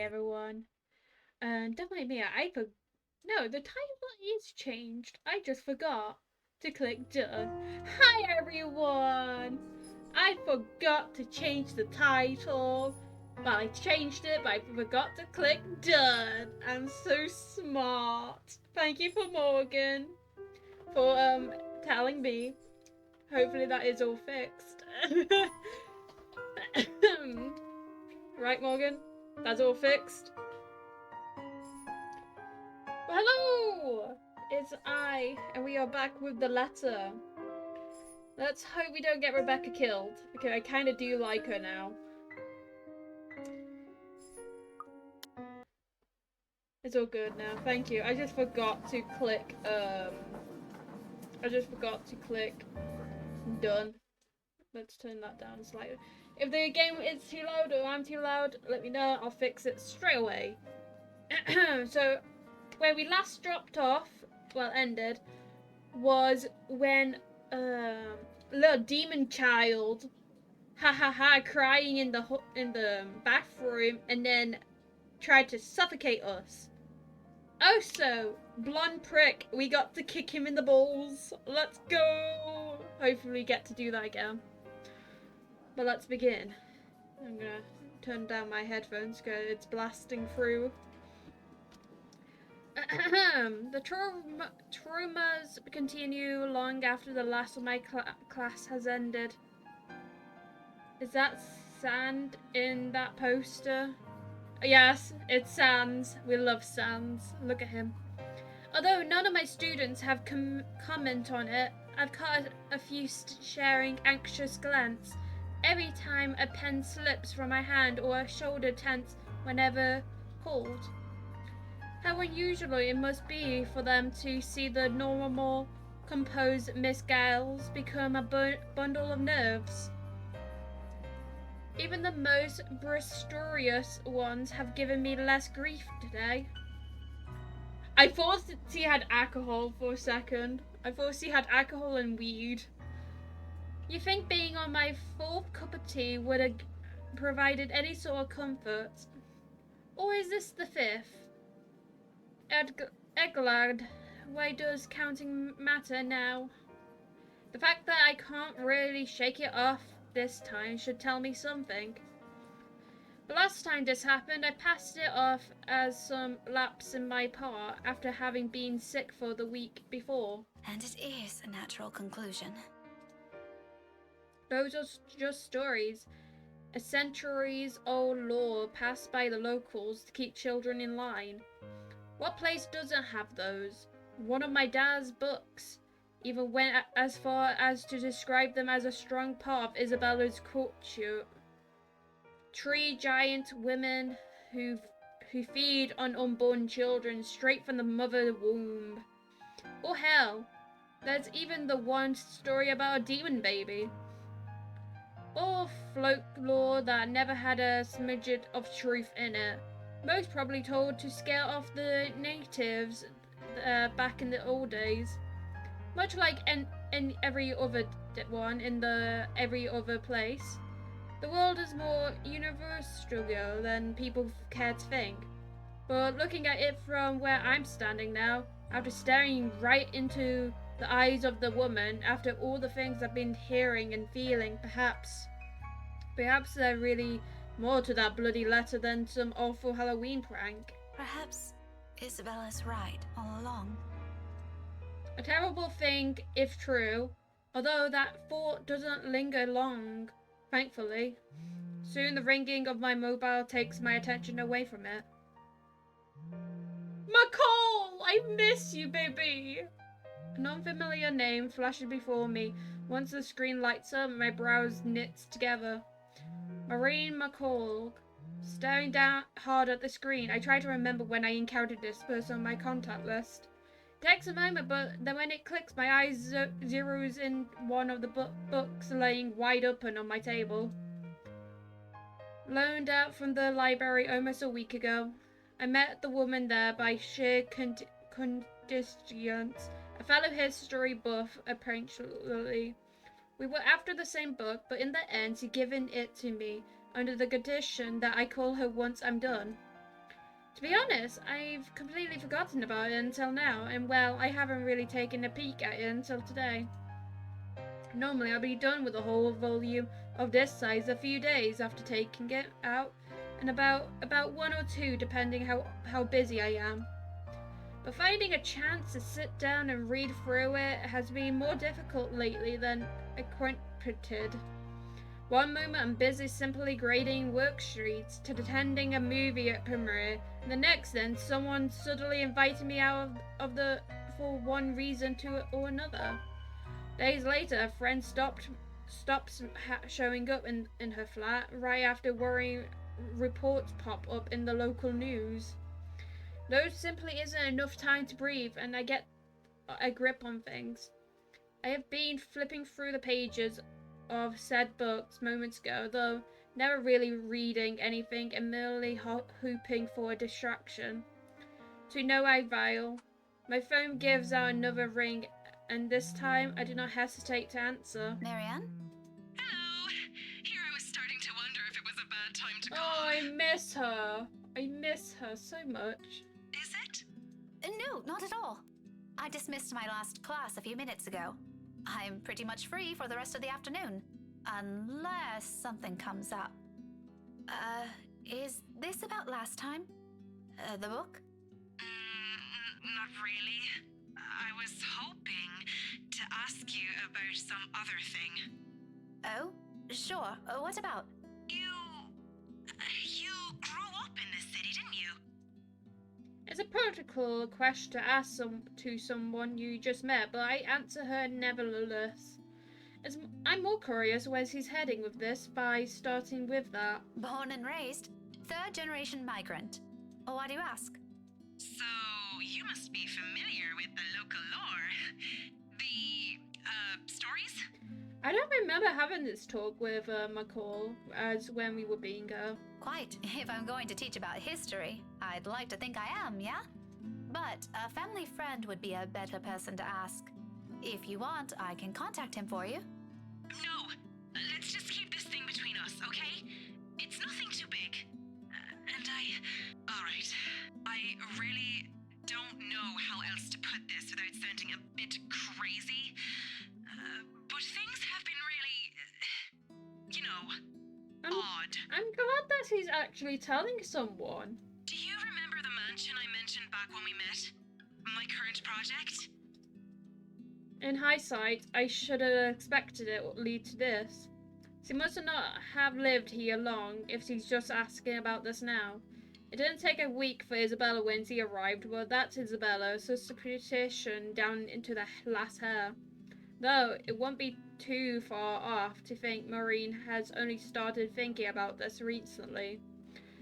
everyone. Definitely me. No, the title is changed. I just forgot to click done. Hi everyone! I forgot to change the title. Well, I changed it, but I forgot to click done. I'm so smart. Thank you for Morgan for telling me. Hopefully that is all fixed. Right, Morgan? That's all fixed? Well, hello! It's I, and we are back with the letter. Let's hope we don't get Rebecca killed, because I kind of do like her now. It's all good now, thank you. I just forgot to click, done. Let's turn that down slightly. If the game is too loud or I'm too loud, let me know, I'll fix it straight away. So, where we last dropped off, well, ended, was when little demon child, crying in the bathroom, and then tried to suffocate us. Also, blonde prick, we got to kick him in the balls. Let's go. Hopefully, we get to do that again. But let's begin. I'm gonna turn down my headphones because it's blasting through. The traumas continue long after the last of my class has ended. Is that Sand in that poster? Yes, it's Sans. We love Sans. Look at him. Although none of my students have comment on it, I've caught a few sharing anxious glance every time a pen slips from my hand or a shoulder tense whenever called. How unusual it must be for them to see the normal, composed Miss Gales become a bundle of nerves. Even the most boisterous ones have given me less grief today. I thought she had alcohol for a second. I thought she had alcohol and weed. You think being on my fourth cup of tea would have provided any sort of comfort? Or is this the fifth? Eglard, why does counting matter now? The fact that I can't really shake it off this time should tell me something. The last time this happened, I passed it off as some lapse in my part after having been sick for the week before. And it is a natural conclusion. Those are just stories. A centuries-old law passed by the locals to keep children in line. What place doesn't have those? One of my dad's books even went as far as to describe them as a strong part of Isabella's culture. 3 giant women who feed on unborn children straight from the mother's womb. Or hell, there's even the one story about a demon baby. Or folklore that never had a smidget of truth in it. Most probably told to scare off the natives back in the old days. Much like in every other one in every other place. The world is more universal than people care to think. But looking at it from where I'm standing now, after staring right into the eyes of the woman, after all the things I've been hearing and feeling, perhaps there's really more to that bloody letter than some awful Halloween prank. Perhaps Isabella's right all along. A terrible thing, if true, although that thought doesn't linger long, thankfully. Soon the ringing of my mobile takes my attention away from it. McCall! I miss you, baby! An unfamiliar name flashes before me. Once the screen lights up, my brows knits together. Maureen McCall. Staring down hard at the screen, I try to remember when I encountered this person on my contact list. It takes a moment, but then when it clicks, my eyes zeroes in one of the books laying wide open on my table. Loaned out from the library almost a week ago. I met the woman there by sheer contingence, a fellow history buff, apparently. We were after the same book, but in the end, she given it to me, under the condition that I call her once I'm done. To be honest, I've completely forgotten about it until now, and well, I haven't really taken a peek at it until today. Normally, I'll be done with a whole volume of this size a few days after taking it out, and about one or two depending how busy I am. But finding a chance to sit down and read through it has been more difficult lately than expected. One moment I'm busy simply grading worksheets to attending a movie at premiere, and the next then someone suddenly invited me out of the for one reason or another. Days later, a friend stops showing up in her flat right after worrying reports pop up in the local news. There simply isn't enough time to breathe, and I get a grip on things. I have been flipping through the pages of said books moments ago, though never really reading anything and merely hooping for a distraction. To no avail. My phone gives out another ring, and this time I do not hesitate to answer. Marianne? Hello! Here I was starting to wonder if it was a bad time to call. Oh, I miss her. I miss her so much. Is it? No, not at all. I dismissed my last class a few minutes ago. I'm pretty much free for the rest of the afternoon. Unless something comes up. Is this about last time? The book? Not really. I was hoping to ask you about some other thing. Oh, sure. What about? You grew up in this city, didn't you? It's a protocol question to ask to someone you just met, but I answer her nevertheless. I'm more curious where he's heading with this by starting with that. Born and raised, third generation migrant. Why do you ask? So, you must be familiar with the local lore. The, stories? I don't remember having this talk with McCall as when we were bingo. Quite. If I'm going to teach about history, I'd like to think I am, yeah? But a family friend would be a better person to ask. If you want, I can contact him for you. No, let's just keep this thing between us, okay? It's nothing too big. Alright, I really don't know how else to put this without sounding a bit crazy. But things have been really, odd. I'm glad that he's actually telling someone. Do you remember the mansion I mentioned back when we met? My current project? In hindsight, I should have expected it would lead to this. She must not have lived here long if she's just asking about this now. It didn't take a week for Isabella when she arrived, but that's Isabella, suspicion down into the last hair. Though, it won't be too far off to think Maureen has only started thinking about this recently.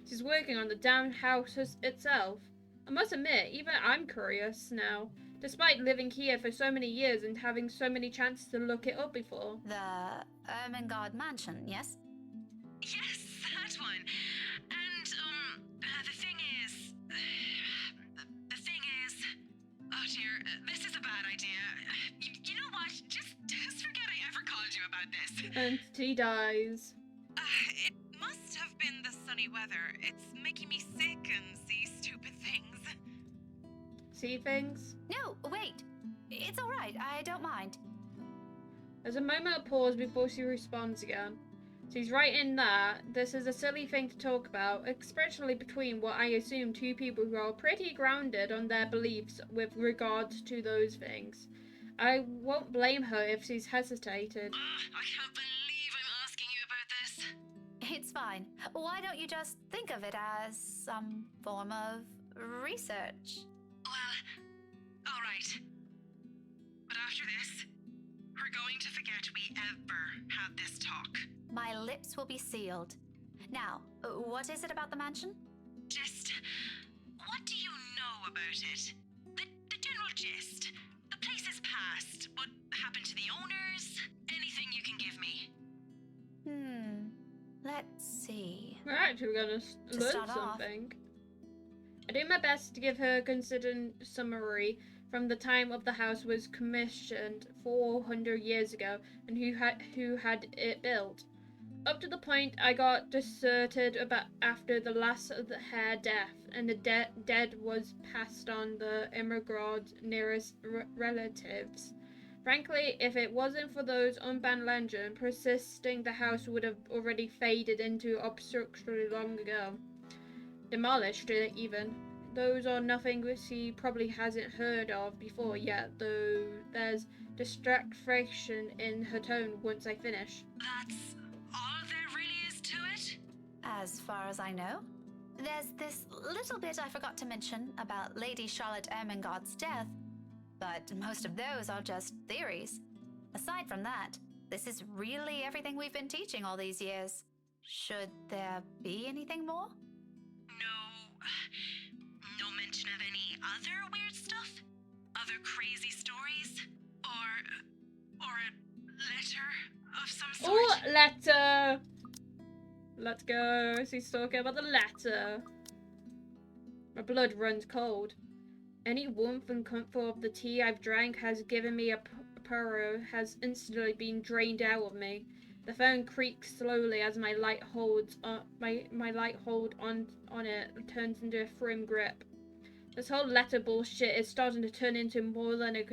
She's working on the damn house itself. I must admit, even I'm curious now, despite living here for so many years and having so many chances to look it up before. The Ermengarde Mansion, yes? Yes, that one. And, the thing is, oh dear, this is a bad idea. You know what? Just forget I ever called you about this. And she dies. It must have been the sunny weather. It's making me sick and see stupid things. See things? No, wait. It's all right. I don't mind. There's a moment of pause before she responds again. She's right in that this is a silly thing to talk about, especially between what I assume two people who are pretty grounded on their beliefs with regards to those things. I won't blame her if she's hesitated. I can't believe I'm asking you about this. It's fine. Why don't you just think of it as some form of research? Well, alright. But after this, we're going to forget we ever had this talk. My lips will be sealed. Now, what is it about the mansion? Just, what do you know about it? The general gist. The place is past. What happened to the owners? Anything you can give me. Let's see. We're actually going to learn start off. something. I do my best to give her a considered summary from the time of the house was commissioned 400 years ago and who had it built. Up to the point I got deserted about after the last of the hair death and the dead was passed on the immigrant's nearest relatives. Frankly, if it wasn't for those unbanned legends persisting, the house would have already faded into obscurity long ago. Demolished, even. Those are nothing she probably hasn't heard of before yet, though there's distraction in her tone once I finish. That's all there really is to it? As far as I know, there's this little bit I forgot to mention about Lady Charlotte Ermengarde's death, but most of those are just theories. Aside from that, this is really everything we've been teaching all these years. Should there be anything more? No mention of any other weird stuff? Other crazy stories? Or a letter of some sort? Oh, letter! Let's go. She's talking about the letter. My blood runs cold. Any warmth and comfort of the tea I've drank has given me a purr has instantly been drained out of me. The phone creaks slowly as my light holds my light hold on it turns into a firm grip. This whole letter bullshit is starting to turn into more than a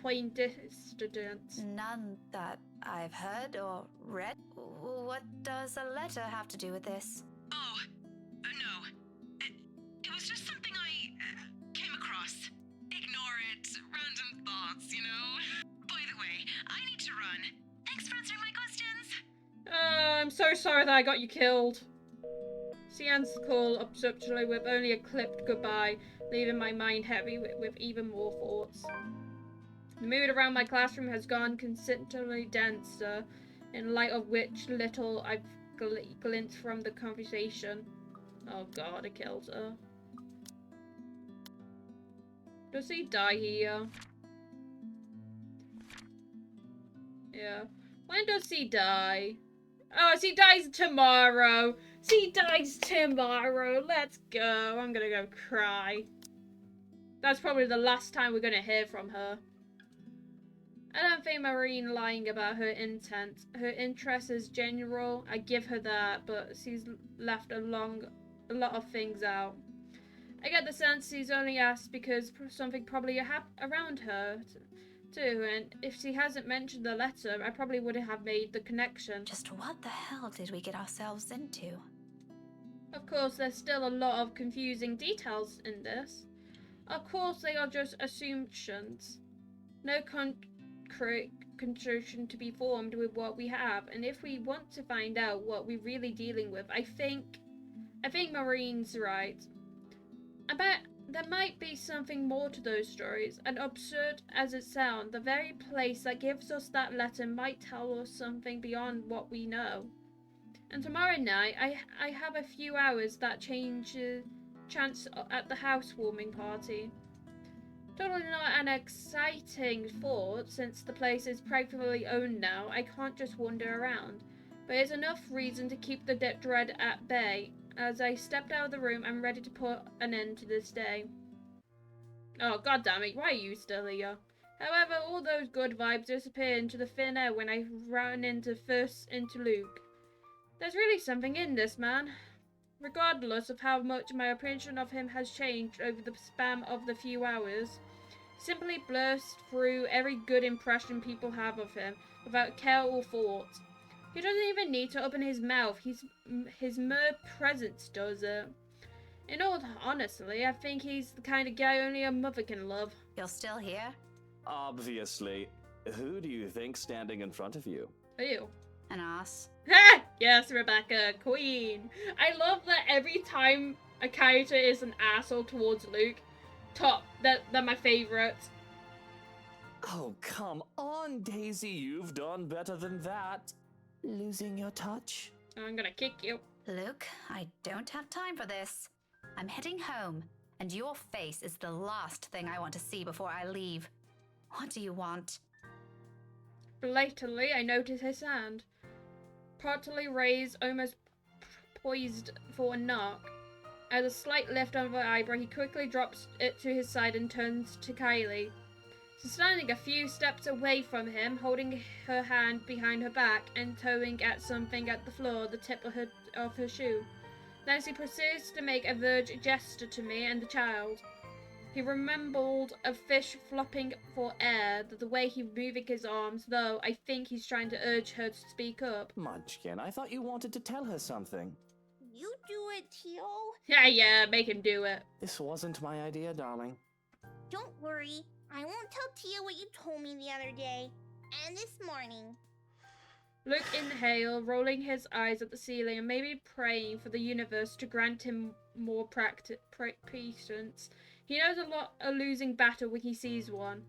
coincidence. None that I've heard or read. What does a letter have to do with this? Oh, no. It was just something I came across. Ignore it. Random thoughts, you know? By the way, I need to run. Thanks for answering my questions. I'm so sorry that I got you killed. She ends the call abruptly with only a clipped goodbye, leaving my mind heavy with even more thoughts. The mood around my classroom has gone considerably denser, in light of which little I've glimpsed from the conversation. Oh god, I killed her. Does he die here? Yeah. When does he die? Oh, she dies tomorrow. She dies tomorrow. Let's go. I'm gonna go cry. That's probably the last time we're gonna hear from her. I don't think Maureen lying about her intent. Her interest is general. I give her that, but she's left a lot of things out. I get the sense she's only asked because something probably around her too, and if she hasn't mentioned the letter, I probably wouldn't have made the connection. Just what the hell did we get ourselves into? Of course, there's still a lot of confusing details in this. Of course, they are just assumptions. No concrete conclusion to be formed with what we have, and if we want to find out what we're really dealing with, I think Maureen's right. I bet there might be something more to those stories, and absurd as it sounds, the very place that gives us that letter might tell us something beyond what we know. And tomorrow night, I have a few hours that chance at the housewarming party. Totally not an exciting thought, since the place is practically owned now. I can't just wander around, but it's enough reason to keep the dread at bay. As I stepped out of the room, I'm ready to put an end to this day. Oh, god damn it, why are you still here? However, all those good vibes disappear into the thin air when I ran into Luke. There's really something in this man. Regardless of how much my opinion of him has changed over the span of the few hours, simply burst through every good impression people have of him, without care or thought. He doesn't even need to open his mouth, his mere presence does it. In all honesty, I think he's the kind of guy only a mother can love. You're still here? Obviously. Who do you think's standing in front of you? Ew. An ass. Ha! Yes, Rebecca, queen. I love that every time a character is an asshole towards Luke, they're my favourites. Oh, come on, Daisy. You've done better than that. Losing your touch? I'm gonna kick you. Luke, I don't have time for this. I'm heading home, and your face is the last thing I want to see before I leave. What do you want? Blatantly, I notice his hand. Partly raised, almost poised for a knock. As a slight lift of her eyebrow, he quickly drops it to his side and turns to Kylie. She's standing a few steps away from him, holding her hand behind her back and towing at something at the floor, the tip of her shoe. Nancy proceeds to make a verge gesture to me and the child. He remembered a fish flopping for air, the way he's moving his arms, though I think he's trying to urge her to speak up. Munchkin, I thought you wanted to tell her something. You do it, Teal. Yeah, make him do it. This wasn't my idea, darling. Don't worry. I won't tell Tia what you told me the other day. And this morning. Luke inhaled, rolling his eyes at the ceiling and maybe praying for the universe to grant him more patience. He knows a losing battle when he sees one.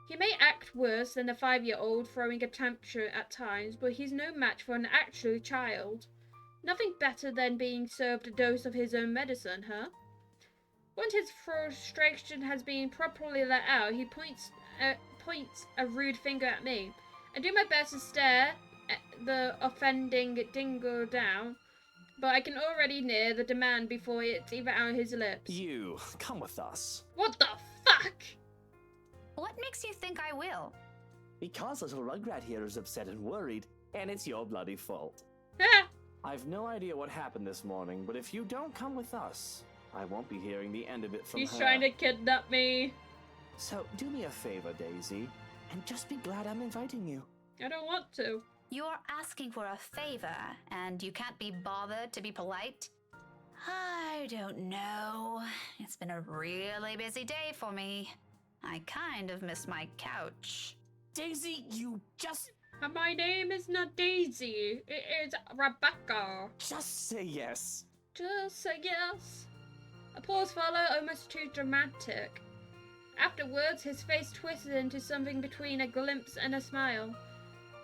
He may act worse than a 5-year-old throwing a tantrum at times, but he's no match for an actual child. Nothing better than being served a dose of his own medicine, huh? Once his frustration has been properly let out, he points a rude finger at me. I do my best to stare at the offending dingo down, but I can already hear the demand before it's even out of his lips. You, come with us. What the fuck? What makes you think I will? Because little Rugrat here is upset and worried, and it's your bloody fault. Ah! I've no idea what happened this morning, but if you don't come with us, I won't be hearing the end of it from He's her. trying to kidnap me. So do me a favor, Daisy, and just be glad I'm inviting you. I don't want to. You're asking for a favor, and you can't be bothered to be polite? I don't know. It's been a really busy day for me. I kind of miss my couch. Daisy, you just My name is not Daisy. It is Rebecca. say yes. Just say yes. A pause followed, almost too dramatic. Afterwards, his face twisted into something between a glimpse and a smile.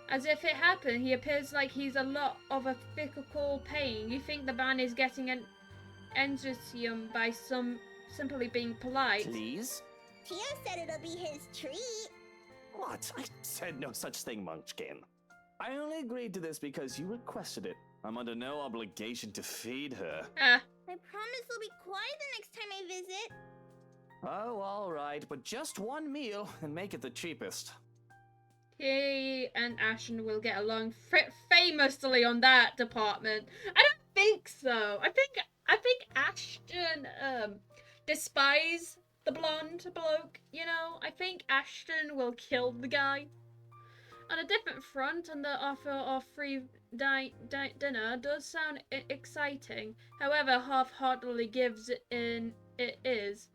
As if it happened, he appears like he's a lot of a physical pain. You think the man is getting an enthusiasm by simply being polite. Please? Tia said it'll be his treat. What? I said no such thing, Munchkin. I only agreed to this because you requested it. I'm under no obligation to feed her. Ah, I promise I'll be quiet the next time I visit. Oh, all right, but just one meal and make it the cheapest. he and Ashton will get along famously on that department. I don't think so. I think Ashton despise the blonde bloke, you know? I think Ashton will kill the guy. On a different front, and the offer of free dinner does sound exciting. However, half-heartedly gives in it is.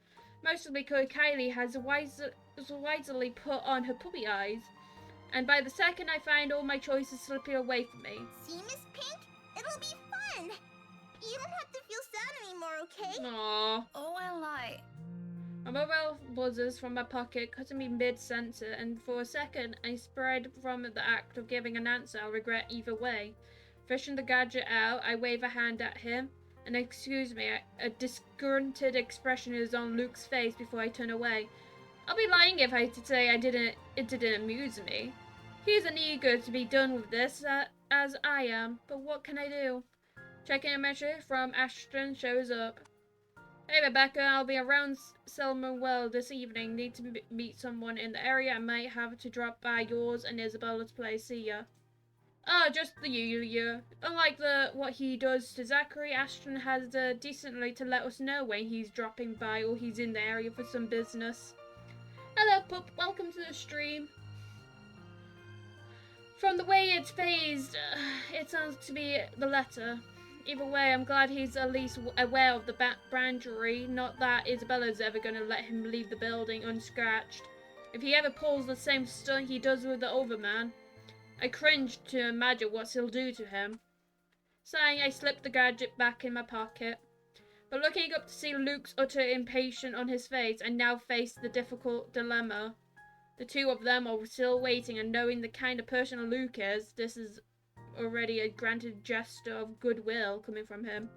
Mostly because Kylie has wisely put on her puppy eyes. And by the second I find all my choices slipping away from me. See, Miss Pink? It'll be fun. You don't have to feel sad anymore, okay? Aww. Oh, well, My mobile buzzes from my pocket, cutting me mid-sentence, and for a second I spread from the act of giving an answer I'll regret either way. Fishing the gadget out, I wave a hand at him, and excuse me, a disgruntled expression is on Luke's face before I turn away. I'll be lying if I say it didn't amuse me. He isn't eager to be done with this, as I am, but what can I do? Checking a message from Ashton shows up. Hey Rebecca, I'll be around Selma Well this evening. Need to meet someone in the area. I might have to drop by yours and Isabella's place. See ya. Oh, just the usual. Unlike what he does to Zachary, Ashton has decently to let us know when he's dropping by or he's in the area for some business. Hello pup, welcome to the stream. From the way it's phased, it sounds to be the letter. Either way, I'm glad he's at least aware of the brandery, not that Isabella's ever going to let him leave the building unscratched. If he ever pulls the same stunt he does with the other man, I cringe to imagine what he'll do to him. Sighing, I slip the gadget back in my pocket. But looking up to see Luke's utter impatience on his face, I now face the difficult dilemma. The two of them are still waiting, and knowing the kind of person Luke is, this is already a granted gesture of goodwill coming from him.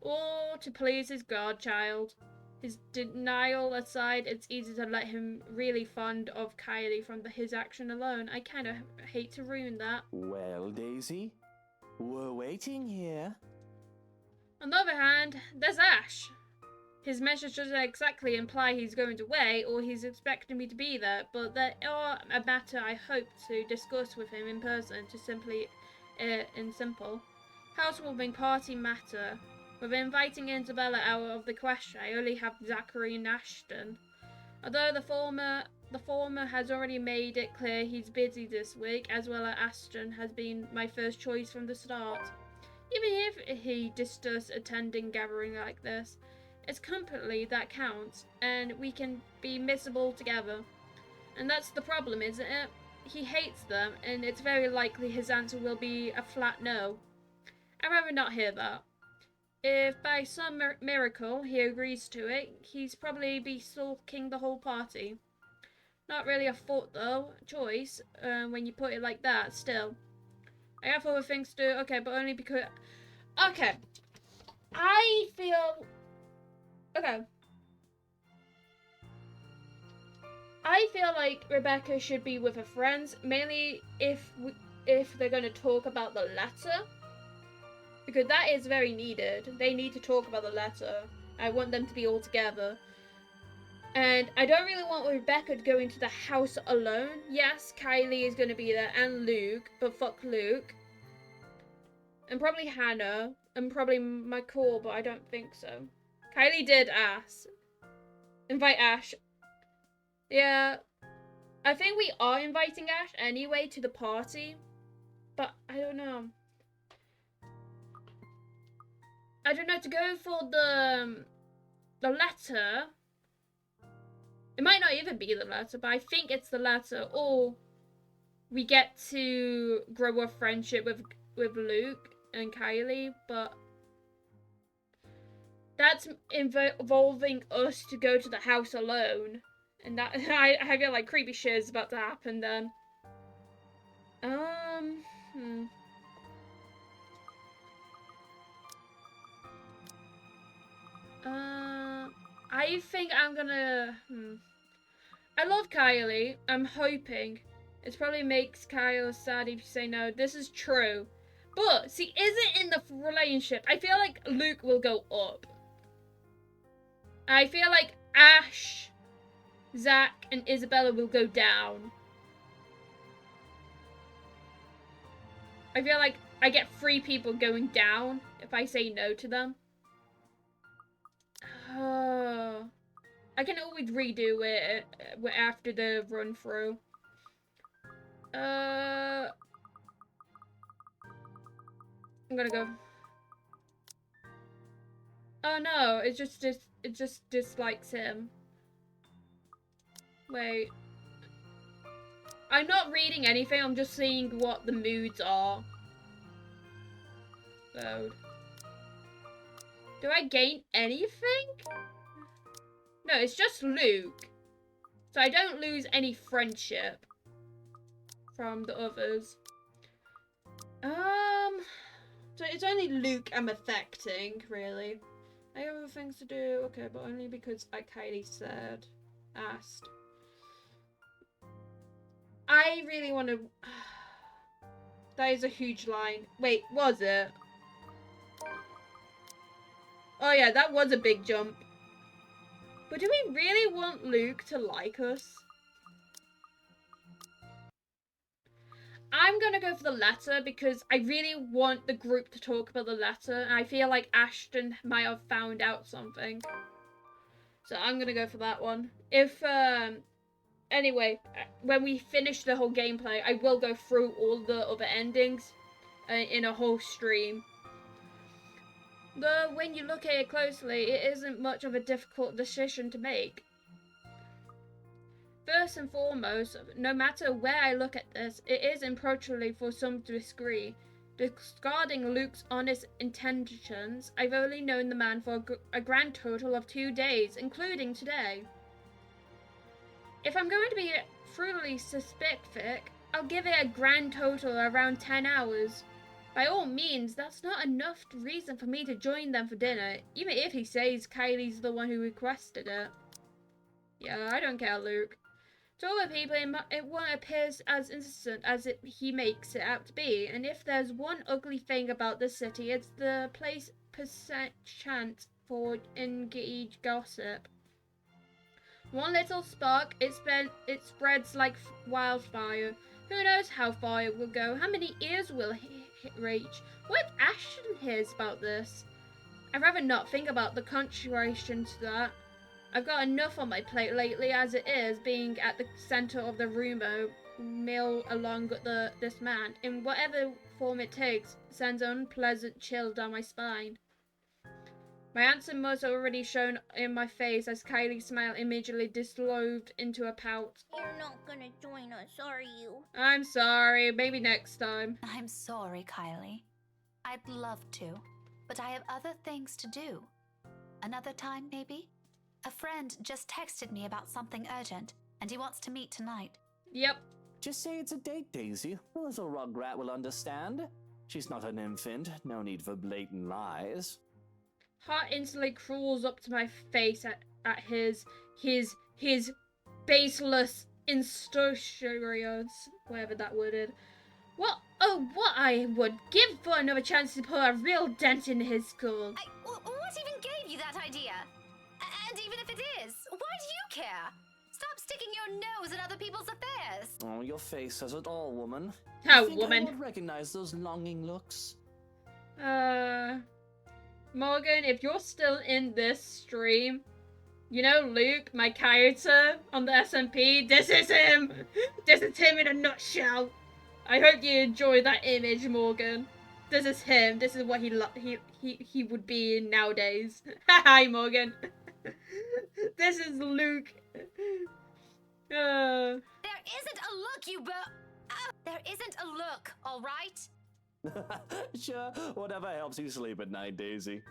Or to please his godchild. His denial aside, it's easy to let him really fond of Kylie from his action alone. I kind of hate to ruin that. Well, Daisy, we're waiting here. On the other hand, there's Ash. His message doesn't exactly imply he's going away or he's expecting me to be there, but there are a matter I hope to discuss with him in person to simply and simple. Housewarming party matter. With inviting Isabella out of the question, I only have Zachary and Ashton. Although the former has already made it clear he's busy this week, as well as Ashton has been my first choice from the start. Even if he discussed attending gathering like this, it's company that counts, and we can be miserable together. And that's the problem, isn't it? He hates them, and it's very likely his answer will be a flat no. I'd rather not hear that. If by some miracle he agrees to it, he's probably be sulking the whole party. Not really a thought though, choice, when you put it like that, still. I have other things to do, okay, but only because... Okay. I feel... Okay. I feel like Rebecca should be with her friends, mainly if they're going to talk about the letter. Because that is very needed. They need to talk about the letter. I want them to be all together. And I don't really want Rebecca to go into the house alone. Yes, Kylie is going to be there and Luke, but fuck Luke. And probably Hannah. And probably McCall, but I don't think so. Kylie did ask. Invite Ash. Yeah. I think we are inviting Ash anyway to the party. But I don't know. I don't know, to go for the letter. It might not even be the letter, but I think it's the letter. Or we get to grow a friendship with Luke and Kylie, but that's involving us to go to the house alone. And that I feel like creepy shit is about to happen then. I think I'm gonna... I love Kylie. I'm hoping. It probably makes Kyle sad if you say no. This is true. But, see, is it in the relationship? I feel like Luke will go up. I feel like Ash, Zach, and Isabella will go down. I feel like I get 3 people going down if I say no to them. I can always redo it after the run through. I'm gonna go. Oh no, it just dislikes him. Wait. I'm not reading anything, I'm just seeing what the moods are. Load. Do I gain anything? No, it's just Luke. So I don't lose any friendship from the others. So it's only Luke I'm affecting, really. I have other things to do. Okay, but only because Kylie asked. I really want to... That is a huge line. Wait, was it? Oh yeah, that was a big jump. But do we really want Luke to like us? I'm gonna go for the letter because I really want the group to talk about the letter. And I feel like Ashton might have found out something. So I'm gonna go for that one. If, anyway, when we finish the whole gameplay, I will go through all the other endings in a whole stream. Though, when you look at it closely, it isn't much of a difficult decision to make. First and foremost, no matter where I look at this, it is improperly for some degree. Discarding Luke's honest intentions, I've only known the man for a grand total of 2 days, including today. If I'm going to be truly specific, I'll give it a grand total around 10 hours. By all means, that's not enough reason for me to join them for dinner, even if he says Kylie's the one who requested it. Yeah, I don't care, Luke. To other people, it won't appear as innocent as he makes it out to be, and if there's one ugly thing about this city, it's the place chance for engaged gossip. One little spark, it spreads like wildfire. Who knows how far it will go? How many ears will it reach? What if Ashton hears about this? I'd rather not think about the contribution to that. I've got enough on my plate lately as it is, being at the centre of the rumor mill along this man, in whatever form it takes, sends an unpleasant chill down my spine. My answer must already shown in my face as Kylie's smile immediately dissolved into a pout. You're not gonna join us, are you? I'm sorry, maybe next time. I'm sorry, Kylie. I'd love to, but I have other things to do. Another time, maybe? A friend just texted me about something urgent, and he wants to meet tonight. Yep. Just say it's a date, Daisy. The little rugrat will understand. She's not an infant. No need for blatant lies. Heart instantly crawls up to my face at his baseless instructions, whatever that word is. What I would give for another chance to put a real dent in his skull. What even gave you that idea? And even if it is, why do you care? Stop sticking your nose in other people's affairs. Oh, your face says it all, woman. Oh, You think woman. I would recognize those longing looks? Morgan, if you're still in this stream, you know Luke, my character on the SMP, this is him! This is him in a nutshell! I hope you enjoy that image, Morgan. This is him. This is what he would be in nowadays. Hi, Morgan. This is Luke. There isn't a look, there isn't a look, all right? Sure, whatever helps you sleep at night, Daisy.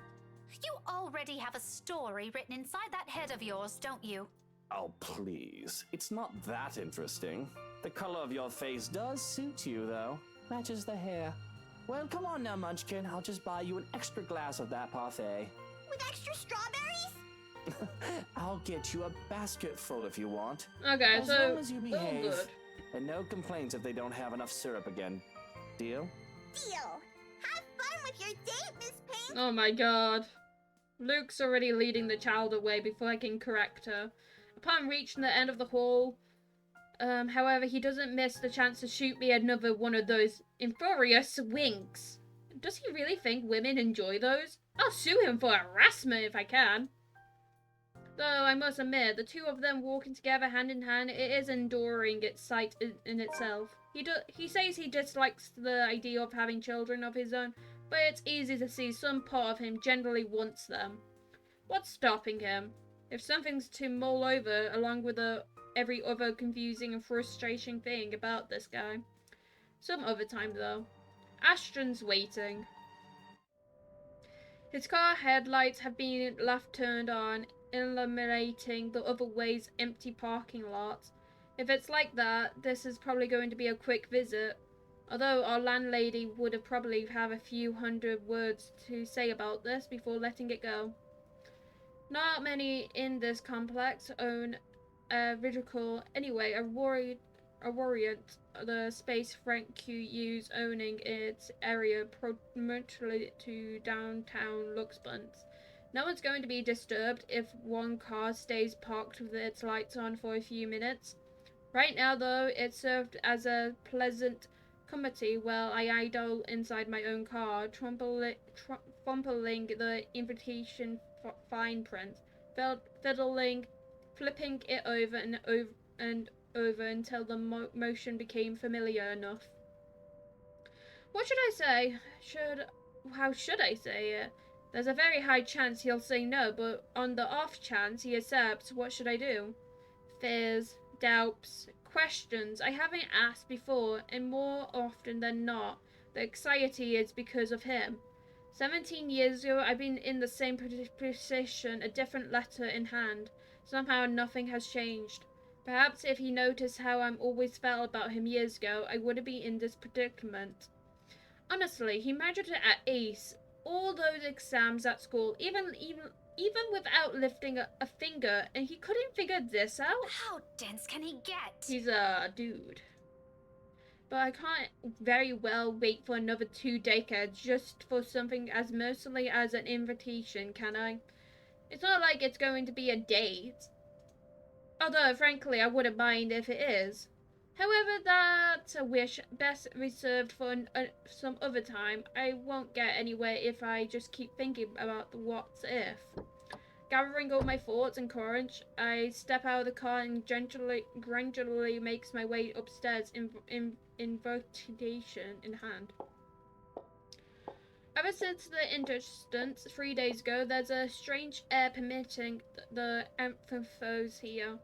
You already have a story written inside that head of yours, don't you? Oh, please. It's not that interesting. The color of your face does suit you, though. Matches the hair. Well, come on now, Munchkin. I'll just buy you an extra glass of that parfait. With extra strawberries? I'll get you a basket full if you want. Okay, As so long as you all behave. good. And no complaints if they don't have enough syrup again. Deal? Deal. Have fun with your date, Miss Pink. Oh my god. Luke's already leading the child away before I can correct her. Upon reaching the end of the hall, however, he doesn't miss the chance to shoot me another one of those infurious winks. Does he really think women enjoy those? I'll sue him for harassment if I can. Though I must admit, the two of them walking together hand in hand, it is enduring its sight in itself. He says he dislikes the idea of having children of his own, but it's easy to see some part of him generally wants them. What's stopping him? If something's to mull over, along with every other confusing and frustrating thing about this guy. Some other time, though. Ashton's waiting. His car headlights have been left turned on, illuminating the other way's empty parking lot. If it's like that, this is probably going to be a quick visit. Although our landlady would have probably have a few hundred words to say about this before letting it go. Not many in this complex own a vehicle anyway. A warrant the space Frank QU's owning its area promotionally to downtown Luxbunt. No one's going to be disturbed if one car stays parked with its lights on for a few minutes. Right now, though, it served as a pleasant comedy while I idle inside my own car, fumbling the invitation fine print, fiddling, flipping it over and over until the motion became familiar enough. What should I say? How should I say it? There's a very high chance he'll say no, but on the off chance he accepts, what should I do? Fears, doubts, questions I haven't asked before, and more often than not, the anxiety is because of him. 17 years ago, I've been in the same position, a different letter in hand. Somehow nothing has changed. Perhaps if he noticed how I'm always felt about him years ago, I wouldn't be in this predicament. Honestly, he majored at Ace. All those exams at school, even without lifting a finger, and he couldn't figure this out? How dense can he get? He's a dude. But I can't very well wait for another 2 decades just for something as merciless as an invitation, can I? It's not like it's going to be a date. Although, frankly, I wouldn't mind if it is. However, that's a wish best reserved for some other time. I won't get anywhere if I just keep thinking about the what if. Gathering all my thoughts and courage, I step out of the car and gradually makes my way upstairs, invitation in hand. Ever since the instance 3 days ago, there's a strange air permitting the emphasis here.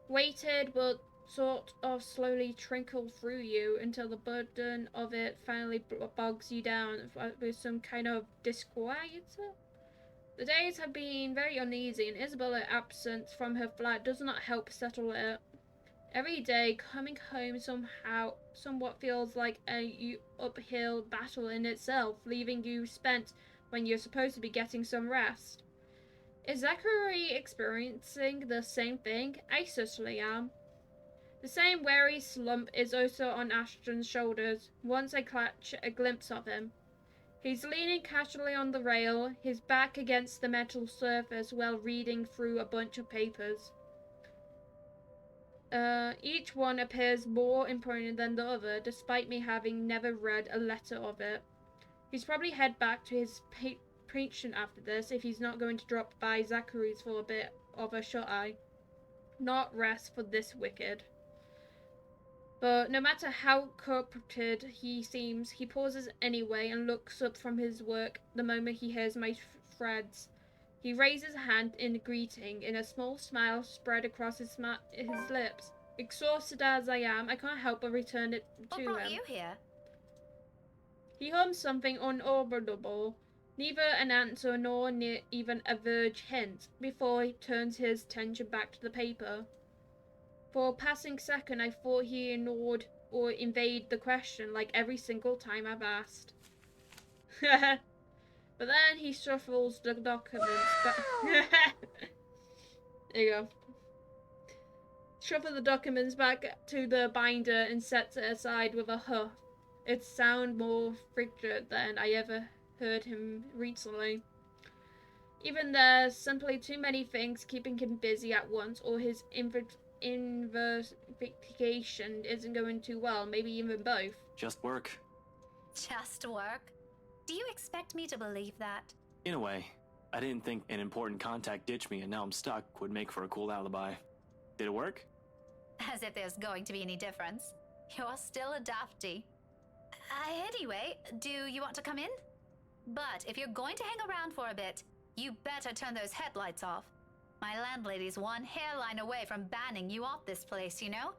Weighted, but sort of slowly trickle through you until the burden of it finally bogs you down with some kind of disquieter. The days have been very uneasy, and Isabella's absence from her flat does not help settle it. Every day, coming home somewhat feels like a uphill battle in itself, leaving you spent when you're supposed to be getting some rest. Is Zachary experiencing the same thing? I certainly am. The same weary slump is also on Ashton's shoulders, once I catch a glimpse of him. He's leaning casually on the rail, his back against the metal surface while reading through a bunch of papers. Each one appears more important than the other, despite me having never read a letter of it. He's probably head back to his patient after this, if he's not going to drop by Zachary's for a bit of a shut-eye. Not rest for this wicked. But no matter how corrupted he seems, he pauses anyway and looks up from his work the moment he hears my threads. He raises a hand in greeting, and a small smile spread across his lips. Exhausted as I am, I can't help but return it to him. What brought you here? He hums something unaudible, neither an answer nor even a vague hint, before he turns his attention back to the paper. For a passing second, I thought he ignored or evaded the question like every single time I've asked. But then he shuffles the documents back. There you go. Shuffle the documents back to the binder and sets it aside with a huff. It sounds more frigid than I ever heard him recently. Even there's simply too many things keeping him busy at once, or his investigation isn't going too well, maybe even both. Just work. Just work? Do you expect me to believe that? In a way. I didn't think an important contact ditched me and now I'm stuck would make for a cool alibi. Did it work? As if there's going to be any difference. You're still a dafty. Anyway, do you want to come in? But if you're going to hang around for a bit, you better turn those headlights off. My landlady's one hairline away from banning you off this place, you know?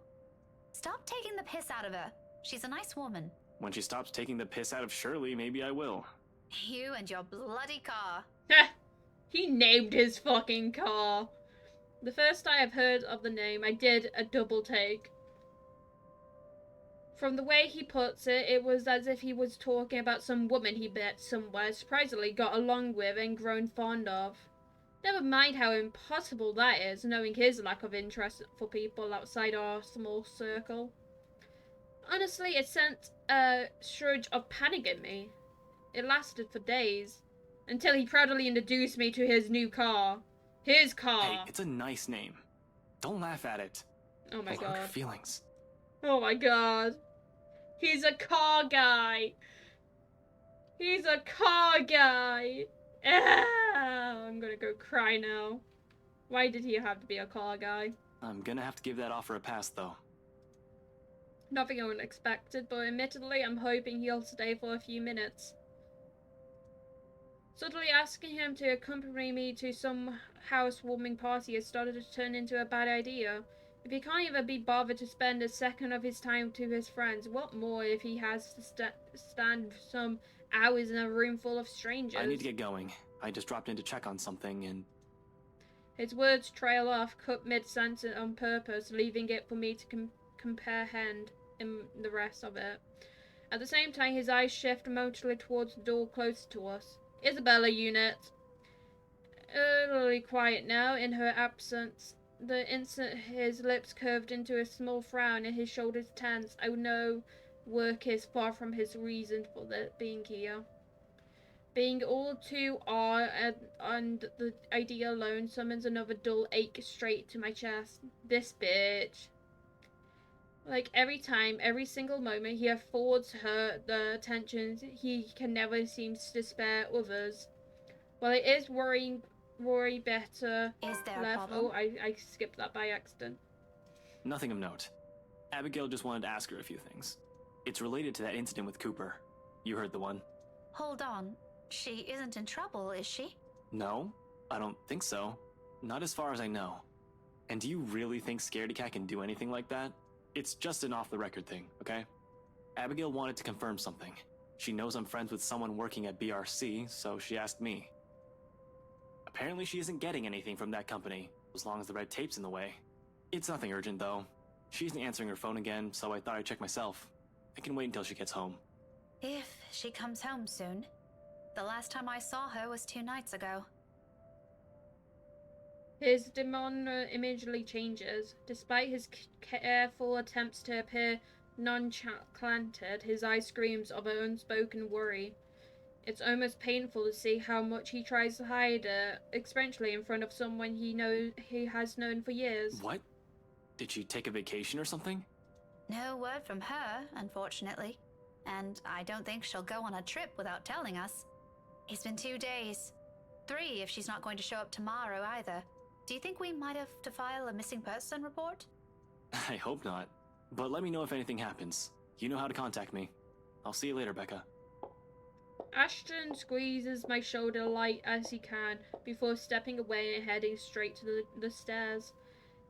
Stop taking the piss out of her. She's a nice woman. When she stops taking the piss out of Shirley, maybe I will. You and your bloody car. He named his fucking car. The first I have heard of the name, I did a double take. From the way he puts it, it was as if he was talking about some woman he met somewhere, surprisingly got along with and grown fond of. Never mind how impossible that is, knowing his lack of interest for people outside our small circle. Honestly, it sent a surge of panic in me. It lasted for days, until he proudly introduced me to his new car. His car! Hey, it's a nice name. Don't laugh at it. Oh my It'll hurt her god. feelings. Oh my god. He's a car guy. He's a car guy. Ah, I'm gonna go cry now. Why did he have to be a car guy? I'm gonna have to give that offer a pass, though. Nothing unexpected, but admittedly, I'm hoping he'll stay for a few minutes. Suddenly asking him to accompany me to some housewarming party has started to turn into a bad idea. If he can't even be bothered to spend a second of his time to his friends, what more if he has to stand some hours in a room full of strangers? I need to get going. I just dropped in to check on something and... His words trail off, cut mid-sentence on purpose, leaving it for me to comprehend in the rest of it. At the same time, his eyes shift momently towards the door closer to us. Isabella, unit. Utterly quiet now in her absence. The instant his lips curved into a small frown and his shoulders tense, I know work is far from his reason for being here. Being all too awe and the idea alone summons another dull ache straight to my chest. This bitch. Like, every time, every single moment, he affords her the attention he can never seem to spare others. Well, it is worry better Is there a left. problem? Oh, I skipped that by accident. Nothing of note. Abigail just wanted to ask her a few things. It's related to that incident with Cooper. You heard the one. Hold on. She isn't in trouble, is she? No, I don't think so. Not as far as I know. And do you really think Scaredy Cat can do anything like that? It's just an off-the-record thing, okay? Abigail wanted to confirm something. She knows I'm friends with someone working at BRC, so she asked me. Apparently she isn't getting anything from that company, as long as the red tape's in the way. It's nothing urgent, though. She isn't answering her phone again, so I thought I'd check myself. I can wait until she gets home. If she comes home soon. The last time I saw her was 2 nights ago. His demeanor immediately changes. Despite his careful attempts to appear nonchalant, his eye screams of an unspoken worry. It's almost painful to see how much he tries to hide it, especially in front of someone he has known for years. What? Did she take a vacation or something? No word from her, unfortunately. And I don't think she'll go on a trip without telling us. It's been 2 days. 3 if she's not going to show up tomorrow either. Do you think we might have to file a missing person report? I hope not. But let me know if anything happens. You know how to contact me. I'll see you later, Becca. Ashton squeezes my shoulder light as he can before stepping away and heading straight to the stairs.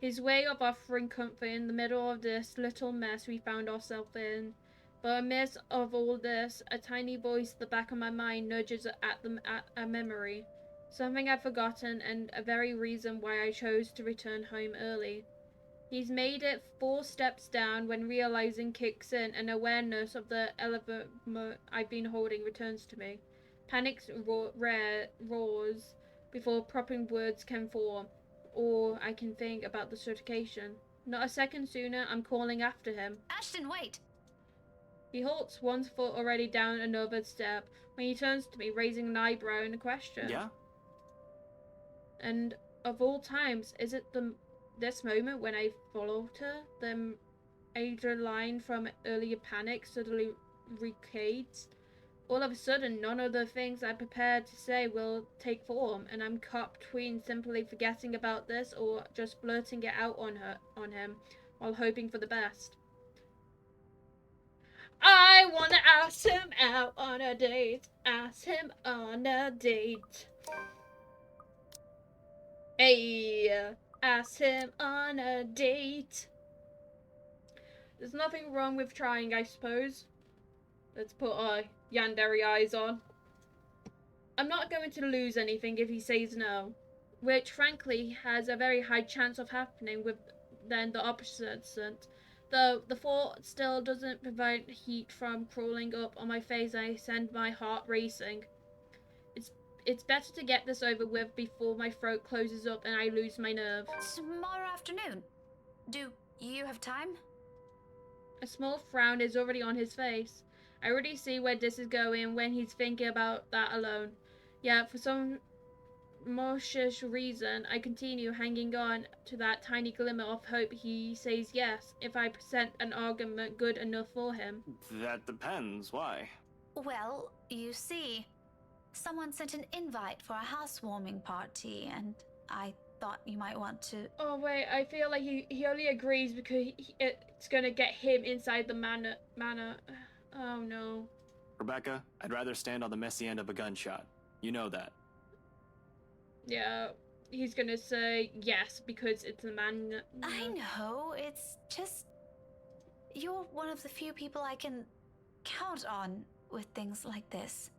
His way of offering comfort in the middle of this little mess we found ourselves in. But amidst of all this, a tiny voice at the back of my mind nudges at a memory. Something I've forgotten and a very reason why I chose to return home early. He's made it 4 steps down when realizing kicks in and awareness of the elevator I've been holding returns to me. Panic's roars before proper words can form, or I can think about the certification. Not a second sooner, I'm calling after him. Ashton, wait! He halts, one foot already down another step, when he turns to me, raising an eyebrow in a question. Yeah? And of all times, is it this moment when I followed her? The Adra line from earlier panic suddenly recades. All of a sudden, none of the things I prepared to say will take form, and I'm caught between simply forgetting about this or just blurting it out on him, while hoping for the best. I wanna ask him out on a date. Ask him on a date. Hey, ask him on a date. There's nothing wrong with trying, I suppose. Let's put our yandere eyes on. I'm not going to lose anything if he says no, which frankly has a very high chance of happening than the opposite. Though the thought still doesn't prevent heat from crawling up on my face, I send my heart racing. It's better to get this over with before my throat closes up and I lose my nerve. Tomorrow afternoon. Do you have time? A small frown is already on his face. I already see where this is going when he's thinking about that alone. Yet, for some malicious reason, I continue hanging on to that tiny glimmer of hope he says yes if I present an argument good enough for him. That depends. Why? Well, you see, someone sent an invite for a housewarming party, and I thought you might want to... Oh wait, I feel like he only agrees because it's gonna get him inside the manor. Oh no. Rebecca, I'd rather stand on the messy end of a gunshot. You know that. Yeah, he's gonna say yes because it's a man. I know, it's just... You're one of the few people I can count on with things like this.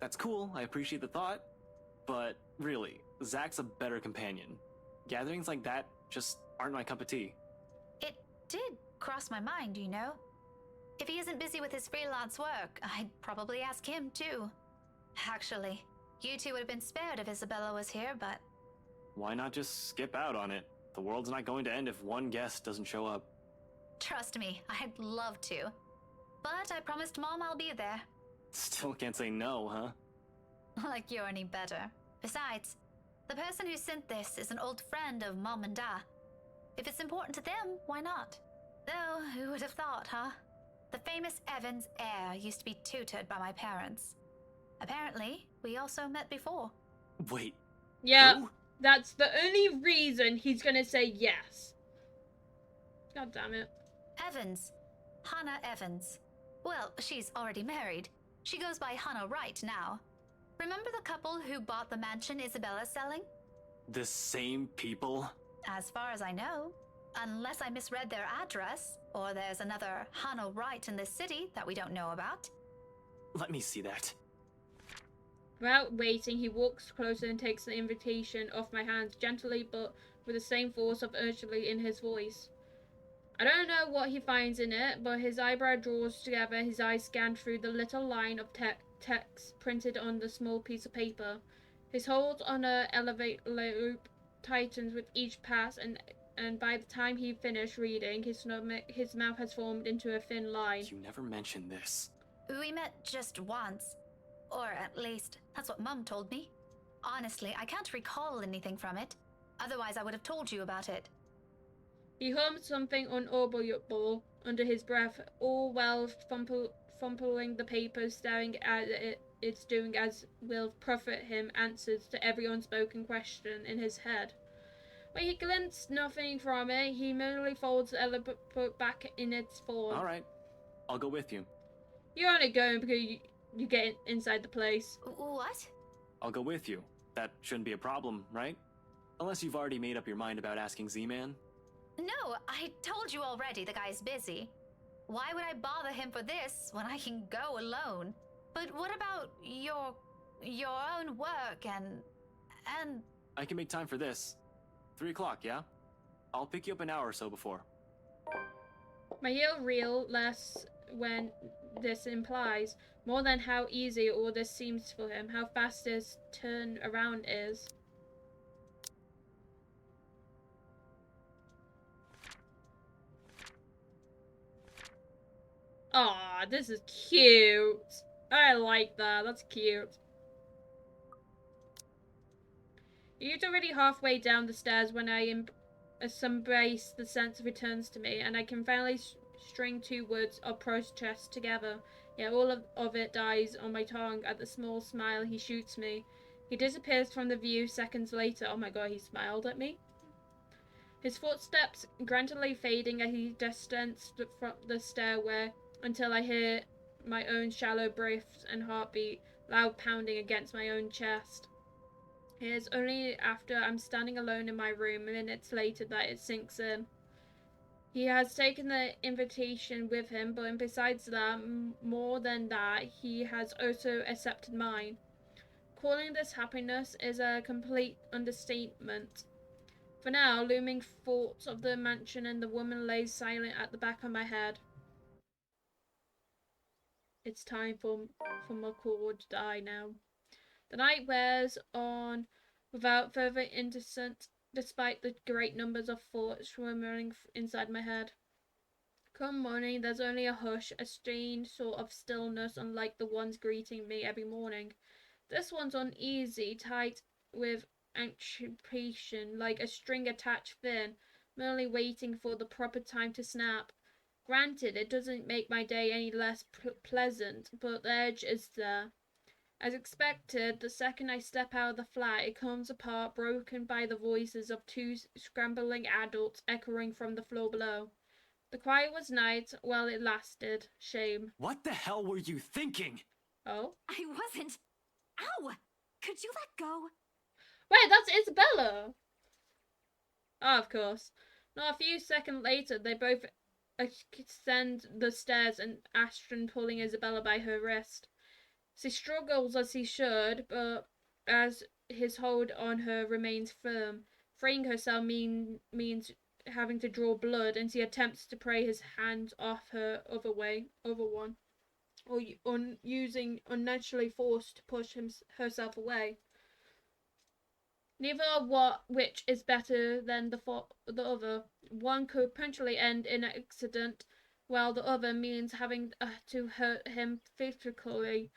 That's cool, I appreciate the thought. But really, Zach's a better companion. Gatherings like that just aren't my cup of tea. It did cross my mind, you know. If he isn't busy with his freelance work, I'd probably ask him too. Actually, you two would have been spared if Isabella was here, but... Why not just skip out on it? The world's not going to end if one guest doesn't show up. Trust me, I'd love to. But I promised Mom I'll be there. Still can't say no, huh? Like you're any better. Besides, the person who sent this is an old friend of Mom and Dad. If it's important to them, why not? Though, who would have thought, huh? The famous Evans heir used to be tutored by my parents. Apparently, we also met before. Wait, Yeah, who? that's the only reason he's gonna say yes. God damn it. Evans. Hannah Evans. Well, she's already married. She goes by Hannah Wright now. Remember the couple who bought the mansion Isabella's selling? The same people? As far as I know. Unless I misread their address, or there's another Hannah Wright in this city that we don't know about. Let me see that. Without waiting, he walks closer and takes the invitation off my hands, gently but with the same force of urgency in his voice. I don't know what he finds in it, but his eyebrow draws together, his eyes scan through the little line of text printed on the small piece of paper. His hold on a elevate loop tightens with each pass, and by the time he finished reading, his mouth has formed into a thin line. You never mentioned this. We met just once. Or at least, that's what Mum told me. Honestly, I can't recall anything from it. Otherwise, I would have told you about it. He hummed something unaudible under his breath, all while fumbling the paper, staring at it's doing as will profit him answers to every unspoken question in his head. When he glints nothing from it, he merely folds the envelope back in its fold. All right, I'll go with you. You're only going because you get inside the place. What? I'll go with you. That shouldn't be a problem, right? Unless you've already made up your mind about asking Z-Man. No, I told you already the guy's busy. Why would I bother him for this when I can go alone? But what about your own work and... I can make time for this. 3 o'clock, yeah? I'll pick you up an hour or so before. My heel reel less when this implies more than how easy all this seems for him, how fast his turn around is. Aw, this is cute. I like that. That's cute. He's already halfway down the stairs when I embrace the sense returns to me, and I can finally string 2 words of protest together. Yet all of it dies on my tongue at the small smile he shoots me. He disappears from the view seconds later. Oh my god, he smiled at me. His footsteps gradually fading as he descends from the stairway until I hear my own shallow breaths and heartbeat loud pounding against my own chest. It is only after I'm standing alone in my room minutes later that it sinks in. He has taken the invitation with him, but besides that, more than that, he has also accepted mine. Calling this happiness is a complete understatement. For now, looming thoughts of the mansion and the woman lays silent at the back of my head. It's time for McCall to die now. The night wears on without further interest, despite the great numbers of thoughts swimming inside my head. Come morning, there's only a hush, a strange sort of stillness unlike the ones greeting me every morning. This one's uneasy, tight with anticipation, like a string attached thin, merely waiting for the proper time to snap. Granted, it doesn't make my day any less pleasant, but the edge is there. As expected, the second I step out of the flat, it comes apart, broken by the voices of 2 scrambling adults echoing from the floor below. The quiet was night while it lasted. Shame. What the hell were you thinking? Oh? I wasn't... Ow! Could you let go? Wait, that's Isabella! Oh, of course. Not a few seconds later, they both ascend the stairs and Ashton pulling Isabella by her wrist. She struggles as he should, but as his hold on her remains firm, freeing herself means having to draw blood, and she attempts to pry his hand off her other one, or using unnaturally force to push herself away. Neither of which is better than the other. One could potentially end in an accident, while the other means having to hurt him physically.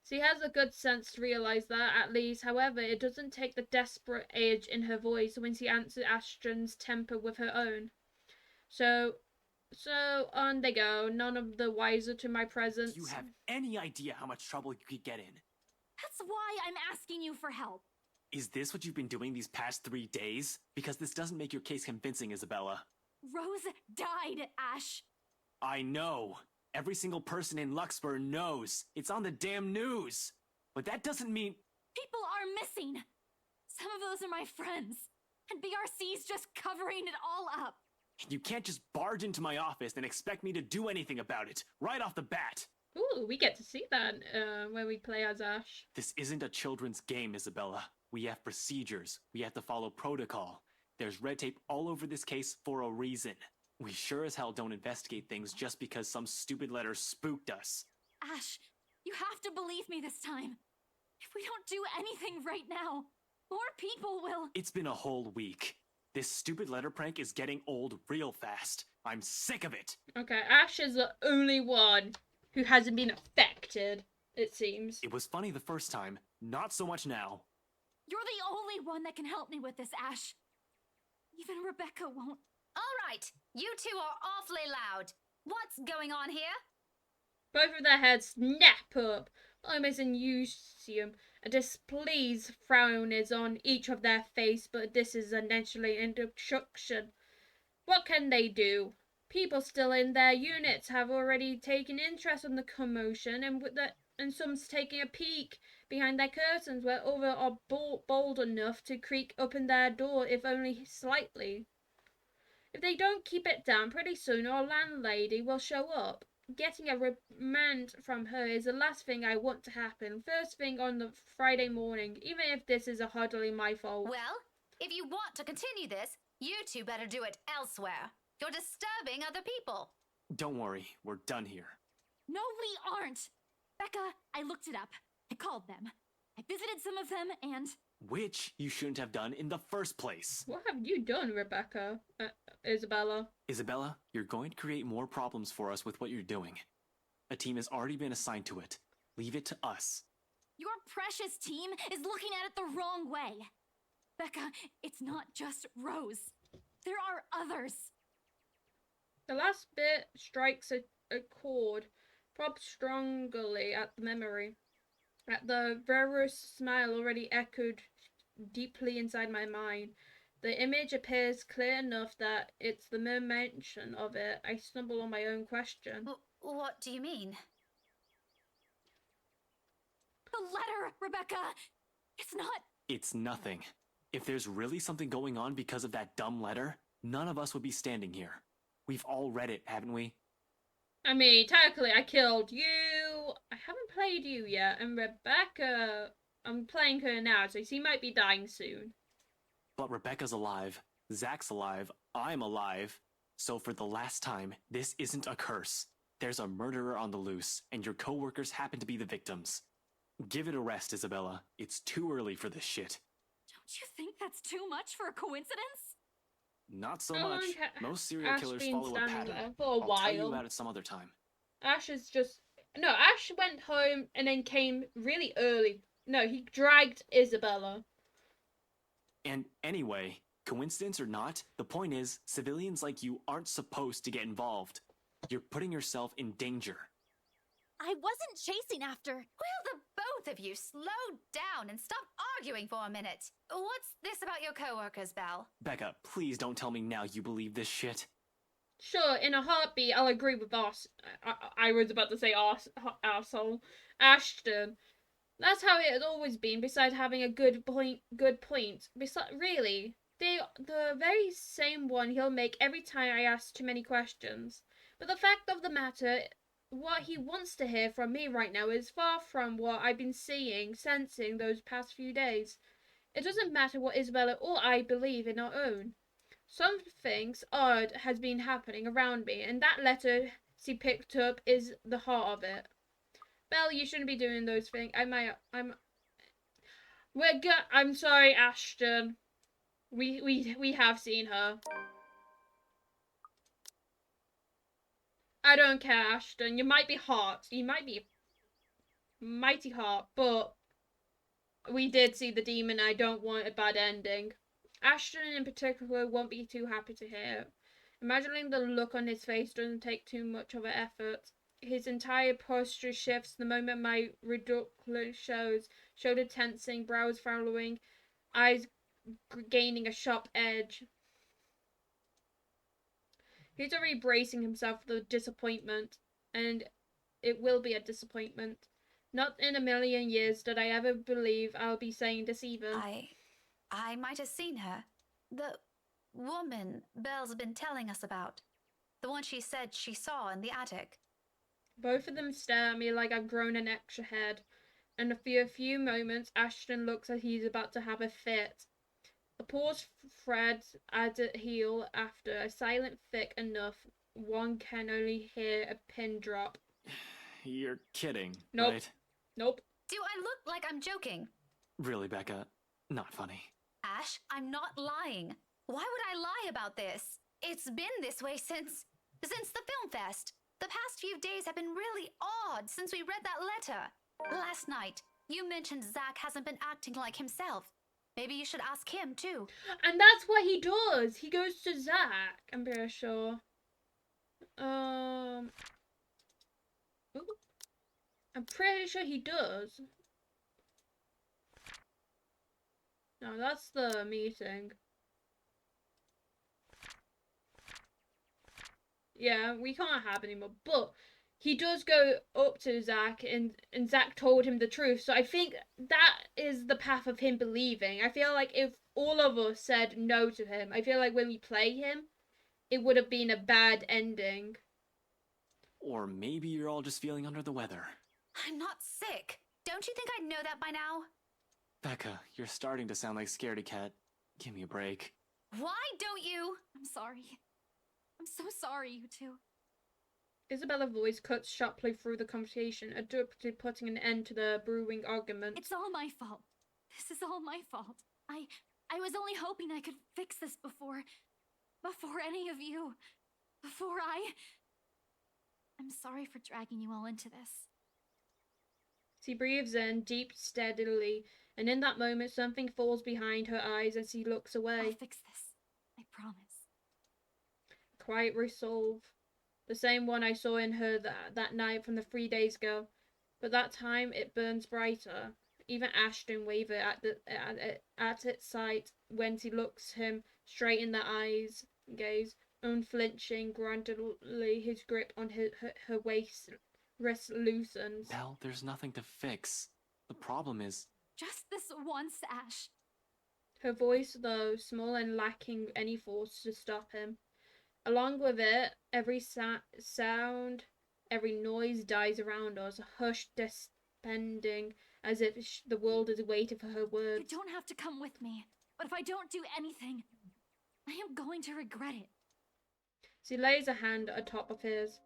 She has a good sense to realize that, at least. However, it doesn't take the desperate edge in her voice when she answers Ashton's temper with her own. So So on they go, none of the wiser to my presence. Do you have any idea how much trouble you could get in? That's why I'm asking you for help. Is this what you've been doing these past 3 days? Because this doesn't make your case convincing, Isabella. Rose died, Ash. I know. Every single person in Luxburg knows. It's on the damn news. But that doesn't mean... People are missing. Some of those are my friends. And BRC's just covering it all up. You can't just barge into my office and expect me to do anything about it, right off the bat. Ooh, we get to see that when we play as Ash. This isn't a children's game, Isabella. We have procedures. We have to follow protocol. There's red tape all over this case for a reason. We sure as hell don't investigate things just because some stupid letter spooked us. Ash, you have to believe me this time. If we don't do anything right now, more people will. It's been a whole week. This stupid letter prank is getting old real fast. I'm sick of it. Okay, Ash is the only one who hasn't been affected, it seems. It was funny the first time, not so much now. You're the only one that can help me with this, Ash. Even Rebecca won't. All right, you two are awfully loud. What's going on here? Both of their heads snap up, almost in unison. A displeased frown is on each of their face, but this is naturally introduction. What can they do? People still in their units have already taken interest in the commotion, and some's taking a peek behind their curtains, where others are bold enough to creak open their door, if only slightly. If they don't keep it down, pretty soon our landlady will show up. Getting a remand from her is the last thing I want to happen. First thing on the Friday morning, even if this is hardly my fault. Well, if you want to continue this, you two better do it elsewhere. You're disturbing other people. Don't worry, we're done here. No, we aren't. Becca, I looked it up. I called them. I visited some of them, and... Which you shouldn't have done in the first place. What have you done, Rebecca? Isabella? Isabella, you're going to create more problems for us with what you're doing. A team has already been assigned to it. Leave it to us. Your precious team is looking at it the wrong way. Becca, it's not just Rose. There are others. The last bit strikes a chord, probed strongly at the memory. At the various smile already echoed deeply inside my mind. The image appears clear enough that it's the mere mention of it. I stumble on my own question. What do you mean? The letter, Rebecca! It's not... It's nothing. If there's really something going on because of that dumb letter, none of us would be standing here. We've all read it, haven't we? I mean, technically I killed you. I haven't played you yet. And Rebecca, I'm playing her now, so she might be dying soon. But Rebecca's alive, Zach's alive, I'm alive. So for the last time, this isn't a curse. There's a murderer on the loose, and your coworkers happen to be the victims. Give it a rest, Isabella. It's too early for this shit. Don't you think that's too much for a coincidence? Not so How much. long Most serial Ash killers been follow a standing pattern. there? For a I'll while. tell you about it some other time. Ash is just... No, Ash went home and then came really early. No, he dragged Isabella. And anyway, coincidence or not, the point is, civilians like you aren't supposed to get involved. You're putting yourself in danger. I wasn't chasing after... Will the both of you slow down and stop arguing for a minute? What's this about your coworkers, Belle? Becca, please don't tell me now you believe this shit. Sure, in a heartbeat, I'll agree with I was about to say arsehole. Ashton. That's how it has always been, besides having a good point. Really, the very same one he'll make every time I ask too many questions. But the fact of the matter, what he wants to hear from me right now is far from what I've been sensing those past few days. It doesn't matter what Isabella or I believe in our own. Something odd has been happening around me, and that letter she picked up is the heart of it. Belle, you shouldn't be doing those things. I'm sorry, Ashton. We have seen her. I don't care, Ashton. You might be hot. You might be mighty hot, but we did see the demon. I don't want a bad ending. Ashton in particular won't be too happy to hear. Imagining the look on his face doesn't take too much of an effort. His entire posture shifts the moment my ridiculous shoulder tensing, brows furrowing, eyes gaining a sharp edge. He's already bracing himself for the disappointment, and it will be a disappointment. Not in a million years did I ever believe I'll be saying this even. I might have seen her. The woman Belle's been telling us about. The one she said she saw in the attic. Both of them stare at me like I've grown an extra head, and for a few moments Ashton looks like he's about to have a fit. A pause threads at a heel after a silence thick enough one can only hear a pin drop. You're kidding, Nope. right? Nope. Do I look like I'm joking? Really, Becca? Not funny. Ash, I'm not lying. Why would I lie about this? It's been this way since the film fest. The past few days have been really odd since we read that letter. Last night, you mentioned Zach hasn't been acting like himself. Maybe you should ask him too. And that's what he does. He goes to Zach, I'm pretty sure. Ooh. I'm pretty sure he does. No, that's the meeting. Yeah, we can't have anymore. But he does go up to Zach, and Zach told him the truth. So I think that is the path of him believing. I feel like if all of us said no to him, I feel like when we play him, it would have been a bad ending. Or maybe you're all just feeling under the weather. I'm not sick. Don't you think I'd know that by now? Becca, you're starting to sound like Scaredy Cat. Give me a break. Why don't you? I'm sorry. I'm so sorry, you two. Isabella's voice cuts sharply through the conversation, abruptly putting an end to the brewing argument. It's all my fault. This is all my fault. I was only hoping I could fix this before any of you. I'm sorry for dragging you all into this. She breathes in deep, steadily, and in that moment something falls behind her eyes as he looks away. I'll fix this. I promise. Quiet resolve. The same one I saw in her that night from the 3 days ago. But that time it burns brighter. Even Ashton wavered at its sight when she looks him straight in the gaze, unflinching. Gradually his grip on her wrist loosens. Belle, there's nothing to fix. The problem is... Just this once, Ash. Her voice, though small and lacking any force to stop him. Along with it, every sound, every noise dies around us, hushed, depending, as if the world is waiting for her words. You don't have to come with me, but if I don't do anything, I am going to regret it. She lays a hand atop of his.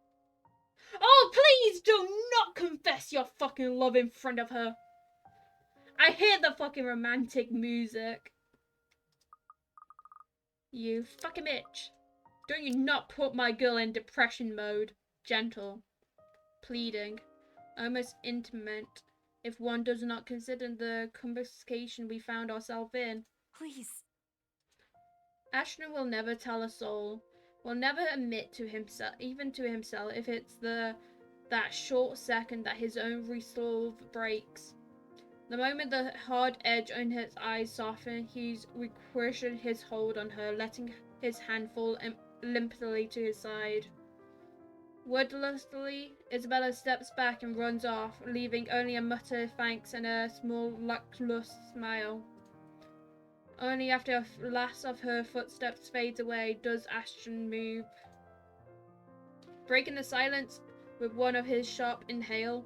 Oh, please do not confess your fucking love in front of her. I hear the fucking romantic music. You fucking bitch. Don't you not put my girl in depression mode. Gentle. Pleading. Almost intimate. If one does not consider the conversation we found ourselves in. Please. Ashton will never tell a soul. Will never admit to himself, even to himself, if it's that short second that his own resolve breaks. The moment the hard edge on his eyes softens, he's relinquished his hold on her, letting his hand fall limply to his side. Wordlessly, Isabella steps back and runs off, leaving only a muttered thanks and a small luckless smile. Only after the last of her footsteps fades away does Ashton move, breaking the silence with one of his sharp inhale,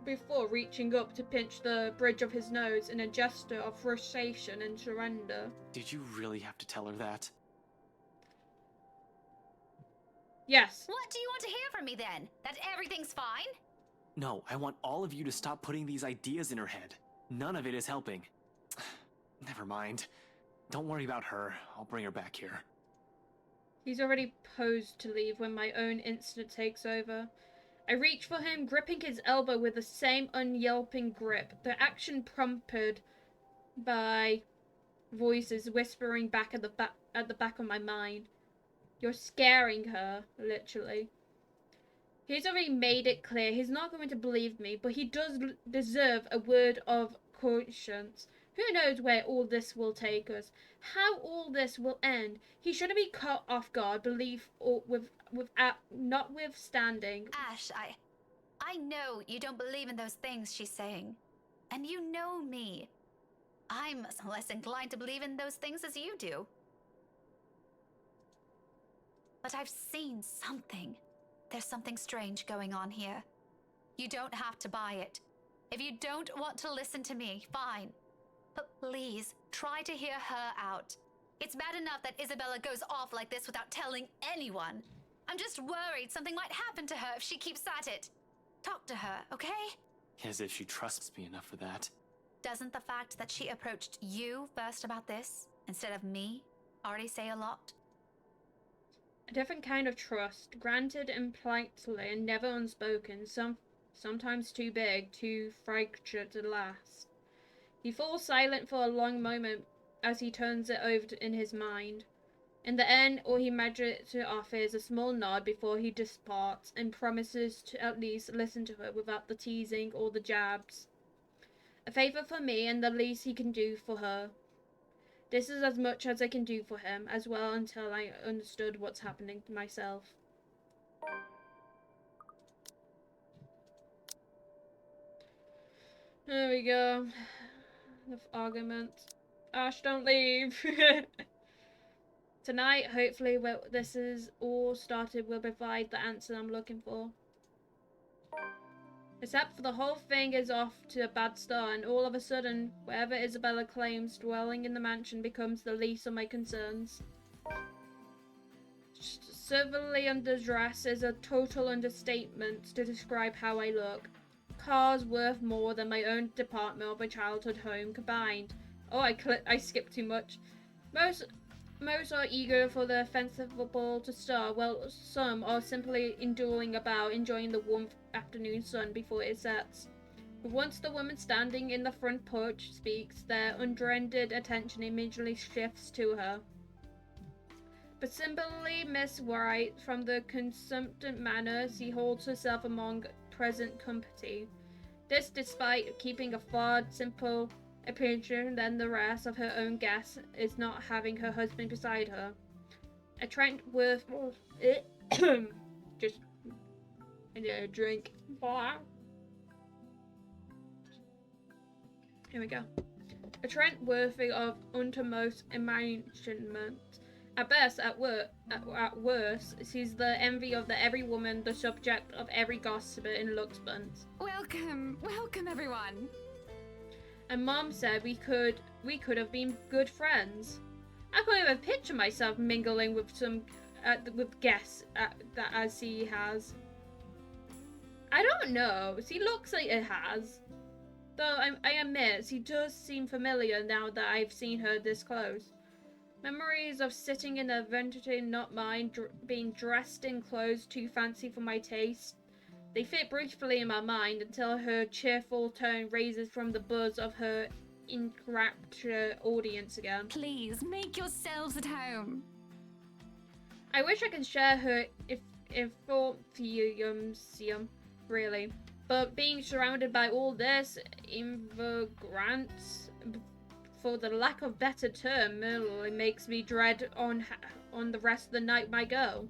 before reaching up to pinch the bridge of his nose in a gesture of frustration and surrender. Did you really have to tell her that? Yes. What do you want to hear from me then? That everything's fine? No, I want all of you to stop putting these ideas in her head. None of it is helping. Never mind. Don't worry about her. I'll bring her back here. He's already posed to leave when my own instinct takes over. I reach for him, gripping his elbow with the same unyelping grip, the action prompted by voices whispering back at the back of my mind. You're scaring her, literally. He's already made it clear he's not going to believe me, but he does deserve a word of caution. Who knows where all this will take us? How all this will end? He shouldn't be caught off guard, belief or notwithstanding. Ash, I know you don't believe in those things she's saying. And you know me. I'm less inclined to believe in those things as you do. But I've seen something. There's something strange going on here. You don't have to buy it. If you don't want to listen to me, fine. But please, try to hear her out. It's bad enough that Isabella goes off like this without telling anyone. I'm just worried something might happen to her if she keeps at it. Talk to her, okay? As if she trusts me enough for that. Doesn't the fact that she approached you first about this, instead of me, already say a lot? A different kind of trust, granted impolitely and never unspoken, sometimes too big, too fractured to last. He falls silent for a long moment as he turns it over in his mind. In the end, all he manages to offer is a small nod before he departs and promises to at least listen to her without the teasing or the jabs. A favour for me and the least he can do for her. This is as much as I can do for him as well until I understood what's happening to myself. There we go. Enough argument. Ash, don't leave. Tonight, hopefully, this is all started will provide the answer I'm looking for. Except for the whole thing is off to a bad start, and all of a sudden, wherever Isabella claims dwelling in the mansion becomes the least of my concerns. Severely underdressed is a total understatement to describe how I look. Cars worth more than my own department of my childhood home combined. Oh, I skipped too much. Most are eager for the fanciful to start, while some are simply enduring about, enjoying the warm afternoon sun before it sets. But once the woman standing in the front porch speaks, their undirected attention immediately shifts to her. But simply Miss Wright, from the consumptive manner she holds herself among present company. This despite keeping a far simple appearance than the rest of her own guests, is not having her husband beside her. A Trentworth just I need a drink. Here we go. A Trent worthy of uttermost imagination. At best, at worst, she's the envy of every woman, the subject of every gossiper in Luxbund. Welcome everyone. And Mom said we could have been good friends. I can't even picture myself mingling with with guests that as she has. I don't know. She looks like it has. Though I admit she does seem familiar now that I've seen her this close. Memories of sitting in a vanity, not mine, being dressed in clothes too fancy for my taste. They fit briefly in my mind until her cheerful tone raises from the buzz of her enraptured audience again. Please make yourselves at home. I wish I could share her enthusiasm, really. But being surrounded by all this immigrants, for the lack of better term, merely makes me dread on the rest of the night might go.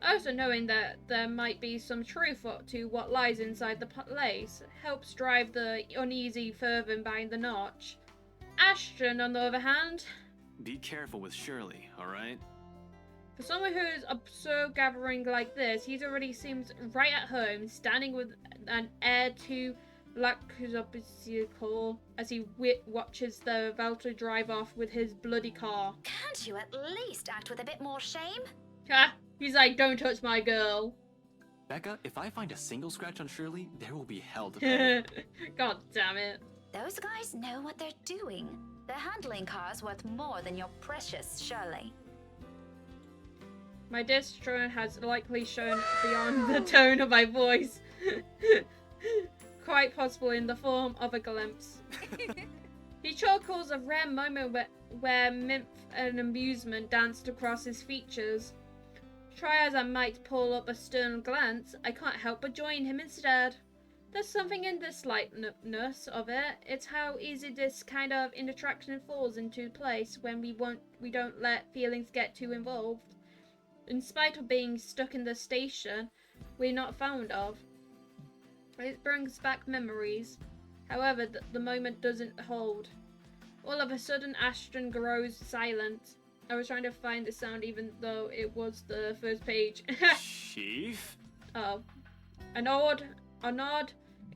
Also knowing that there might be some truth to what lies inside the place helps drive the uneasy further behind the notch. Ashton, on the other hand... Be careful with Shirley, alright? For someone who's absurd gathering like this, he already seems right at home, standing with an air too lackadaisical as he watches the Velta drive off with his bloody car. Can't you at least act with a bit more shame? Ha! He's like, don't touch my girl. Becca, if I find a single scratch on Shirley, there will be hell to pay. God damn it. Those guys know what they're doing. They're handling cars worth more than your precious Shirley. My distrust has likely shown beyond the tone of my voice. Quite possible in the form of a glimpse. He chuckles, a rare moment where mirth and amusement danced across his features. Try as I might to pull up a stern glance, I can't help but join him instead. There's something in the lightness of it. It's how easy this kind of interaction falls into place when we don't let feelings get too involved. In spite of being stuck in the station we're not fond of. It brings back memories. However, the moment doesn't hold. All of a sudden, Ashton grows silent. I was trying to find the sound even though it was the first page. Chief? Oh. An odd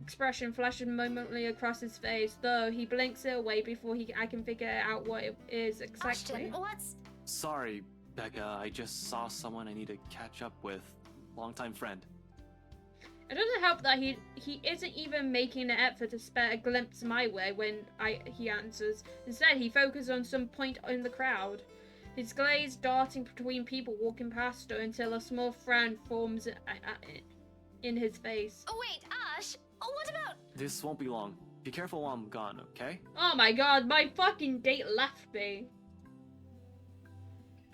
expression flashes momently across his face, though he blinks it away before I can figure out what it is exactly. Ashton, what's... Sorry, Becca. I just saw someone I need to catch up with. Longtime friend. It doesn't help that he isn't even making an effort to spare a glimpse my way when he answers. Instead, he focuses on some point in the crowd. His gaze darting between people walking past her until a small frown forms in his face. Oh, wait, Ash, what about... This won't be long. Be careful while I'm gone, okay? Oh my god, my fucking date left me.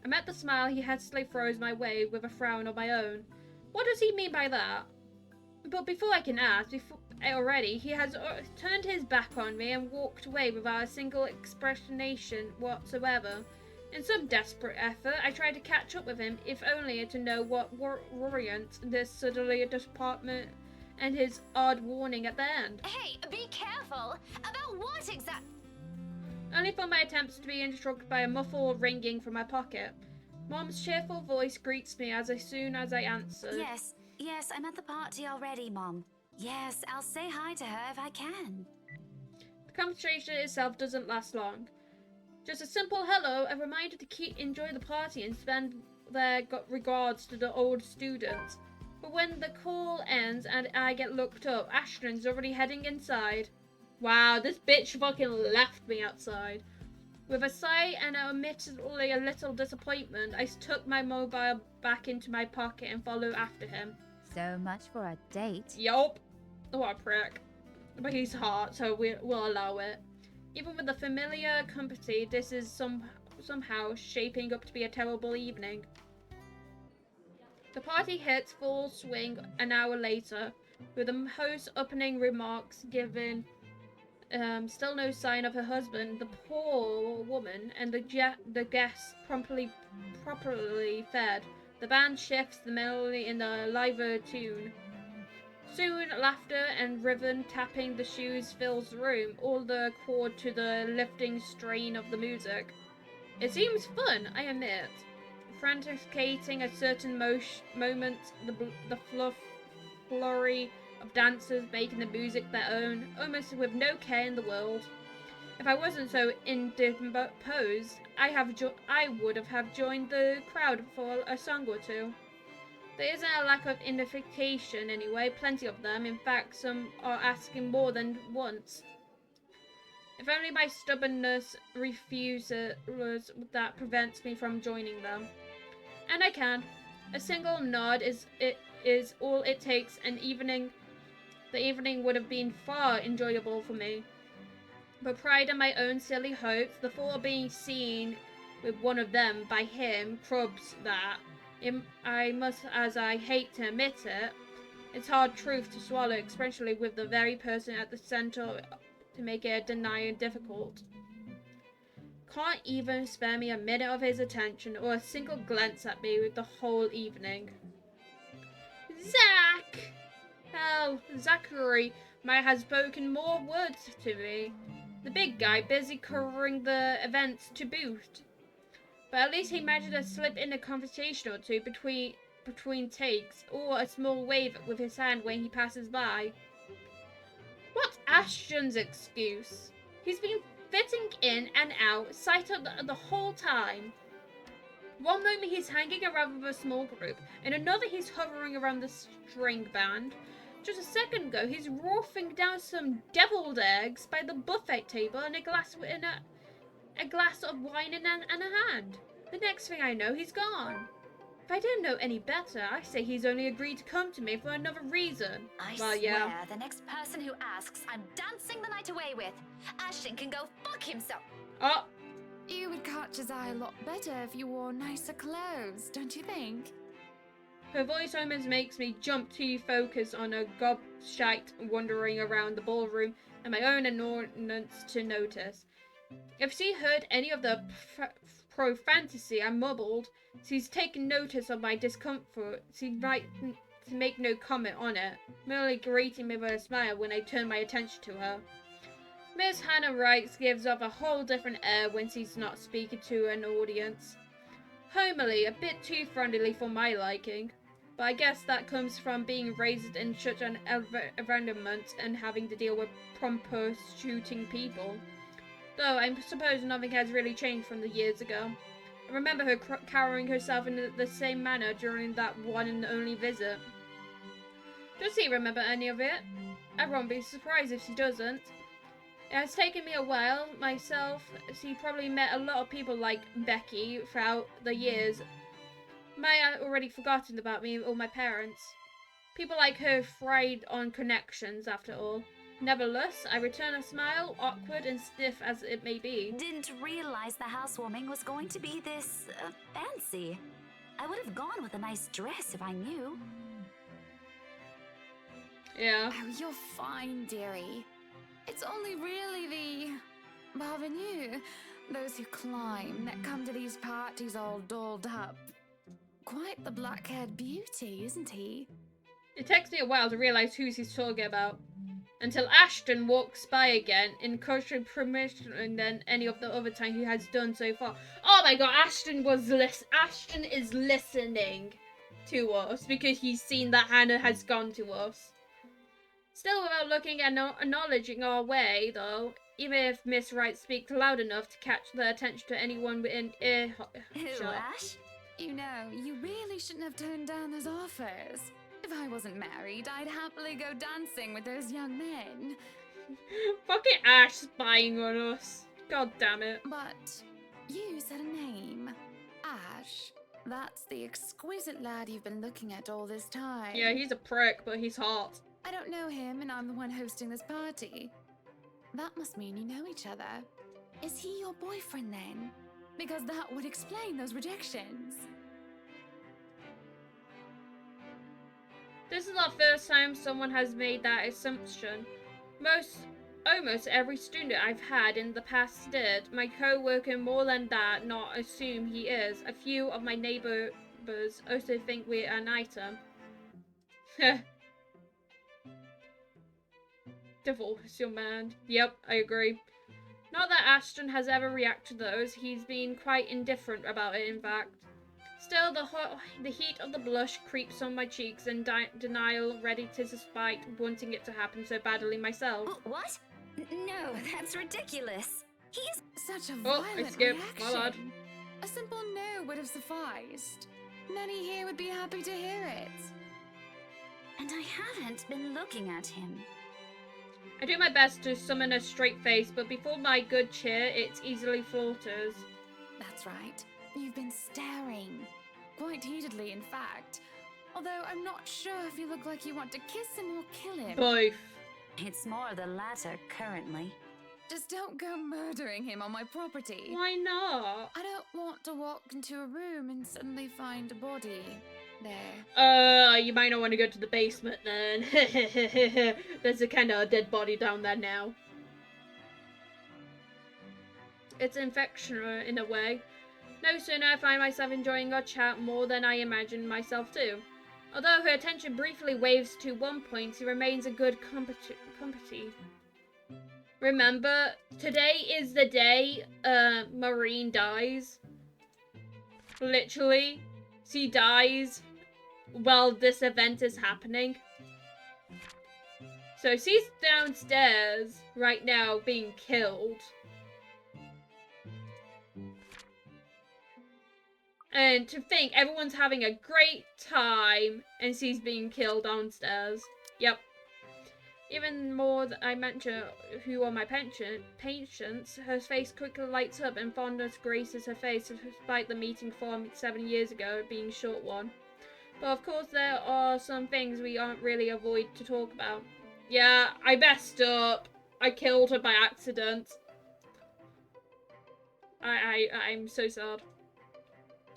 I met the smile he hastily throws my way with a frown of my own. What does he mean by that? But before I can ask, he has turned his back on me and walked away without a single expression whatsoever. In some desperate effort, I tried to catch up with him, if only to know what warrant this suddenly department and his odd warning at the end. Hey, be careful! About what exactly? Only for my attempts to be interrupted by a muffled ringing from my pocket. Mom's cheerful voice greets me as soon as I answer. Yes, I'm at the party already, Mom. Yes, I'll say hi to her if I can. The conversation itself doesn't last long. Just a simple hello, a reminder to enjoy the party and spend their regards to the old students. But when the call ends and I get looked up, Ashton's already heading inside. Wow, this bitch fucking left me outside. With a sigh and admittedly a little disappointment, I tucked my mobile back into my pocket and followed after him. So much for a date. Yup. What a prick. But he's hot, so we'll allow it. Even with the familiar company, this is somehow shaping up to be a terrible evening. The party hits full swing an hour later, with the host opening remarks given still no sign of her husband, the poor woman, and the guests properly fed. The band shifts the melody in a liver tune. Soon, laughter and rhythm tapping the shoes fills the room, all the accord to the lifting strain of the music. It seems fun, I admit. Franticating at certain moments, the flurry of dancers making the music their own, almost with no care in the world. If I wasn't so indisposed, I would have joined the crowd for a song or two. There isn't a lack of identification anyway, plenty of them. In fact, some are asking more than once. If only my stubbornness refuses that prevents me from joining them. And I can. A single nod is all it takes, and the evening would have been far enjoyable for me. But pride in my own silly hopes, the thought of being seen with one of them by him crubs that. As I hate to admit it, it's hard truth to swallow, especially with the very person at the center to make it denying difficult. Can't even spare me a minute of his attention or a single glance at me with the whole evening. Zach! Hell, Zachary might have spoken more words to me. The big guy busy covering the events to boot. But at least he managed to slip in a conversation or two between takes, or a small wave with his hand when he passes by. What's Ashton's excuse? He's been fitting in and out, sighted the whole time. One moment he's hanging around with a small group, and another he's hovering around the string band. Just a second ago, he's wolfing down some deviled eggs by the buffet table and a glass of wine in a hand. The next thing I know, he's gone. If I didn't know any better, I say he's only agreed to come to me for another reason. I swear, the next person who asks, I'm dancing the night away with. Ashton can go fuck himself. Oh. You would catch his eye a lot better if you wore nicer clothes, don't you think? Her voice almost makes me jump to focus on her gobshite wandering around the ballroom and my own annoyance to notice. If she heard any of the profanity I mumbled, she's taken notice of my discomfort. She'd write to make no comment on it, merely greeting me with a smile when I turn my attention to her. Miss Hannah Wright gives off a whole different air when she's not speaking to an audience. Homely, a bit too friendly for my liking. But I guess that comes from being raised in such an environment and having to deal with pompous shooting people. Though I suppose nothing has really changed from the years ago. I remember her carrying herself in the same manner during that one and only visit. Does she remember any of it? I won't be surprised if she doesn't. It has taken me a while myself. She probably met a lot of people like Becky throughout the years. May I already forgotten about me or my parents. People like her thrive on connections, after all. Nevertheless, I return a smile, awkward and stiff as it may be. Didn't realize the housewarming was going to be this fancy. I would have gone with a nice dress if I knew. Yeah. Oh, you're fine, dearie. It's only really the parvenus, those who climb, that come to these parties all dolled up. Quite the black-haired beauty, isn't he? It takes me a while to realise who he's talking about. Until Ashton walks by again, in contrary permission than any of the other time he has done so far. Oh my god, Ashton is listening to us because he's seen that Hannah has gone to us. Still without looking and acknowledging our way, though, even if Miss Wright speaks loud enough to catch the attention to anyone within earshot. Who, Ash? You know, you really shouldn't have turned down those offers. If I wasn't married, I'd happily go dancing with those young men. Fucking Ash spying on us. God damn it. But you said a name. Ash. That's the exquisite lad you've been looking at all this time. Yeah, he's a prick, but he's hot. I don't know him, and I'm the one hosting this party. That must mean you know each other. Is he your boyfriend then? Because that would explain those rejections. This is not the first time someone has made that assumption. Almost every student I've had in the past did. My co-worker more than that not assume he is. A few of my neighbors also think we're an item. Divorce your man. Yep, I agree. Not that Ashton has ever reacted to those. He's been quite indifferent about it, in fact. Still, the heat of the blush creeps on my cheeks and denial ready to despite wanting it to happen so badly myself. What? No, that's ridiculous. He's such a I violent skipped. My bad. reaction. A simple no would have sufficed. Many here would be happy to hear it. And I haven't been looking at him. I do my best to summon a straight face, but before my good cheer, it easily falters. That's right. You've been staring. Quite heatedly, in fact. Although I'm not sure if you look like you want to kiss him or kill him. Both. It's more the latter currently. Just don't go murdering him on my property. Why not? I don't want to walk into a room and suddenly find a body there. You might not want to go to the basement then. There's a kind of dead body down there now. It's infection in a way. No sooner I find myself enjoying our chat more than I imagined myself to. Although her attention briefly waves to one point, she remains a good company. Remember, today is the day Maureen dies. Literally, she dies while this event is happening. So she's downstairs right now being killed. And to think everyone's having a great time and she's being killed downstairs. Yep. Even more that I mention who are my patients, her face quickly lights up and fondness graces her face despite the meeting from 7 years ago being a short one. But of course there are some things we aren't really avoid to talk about. Yeah, I messed up. I killed her by accident. I'm so sad.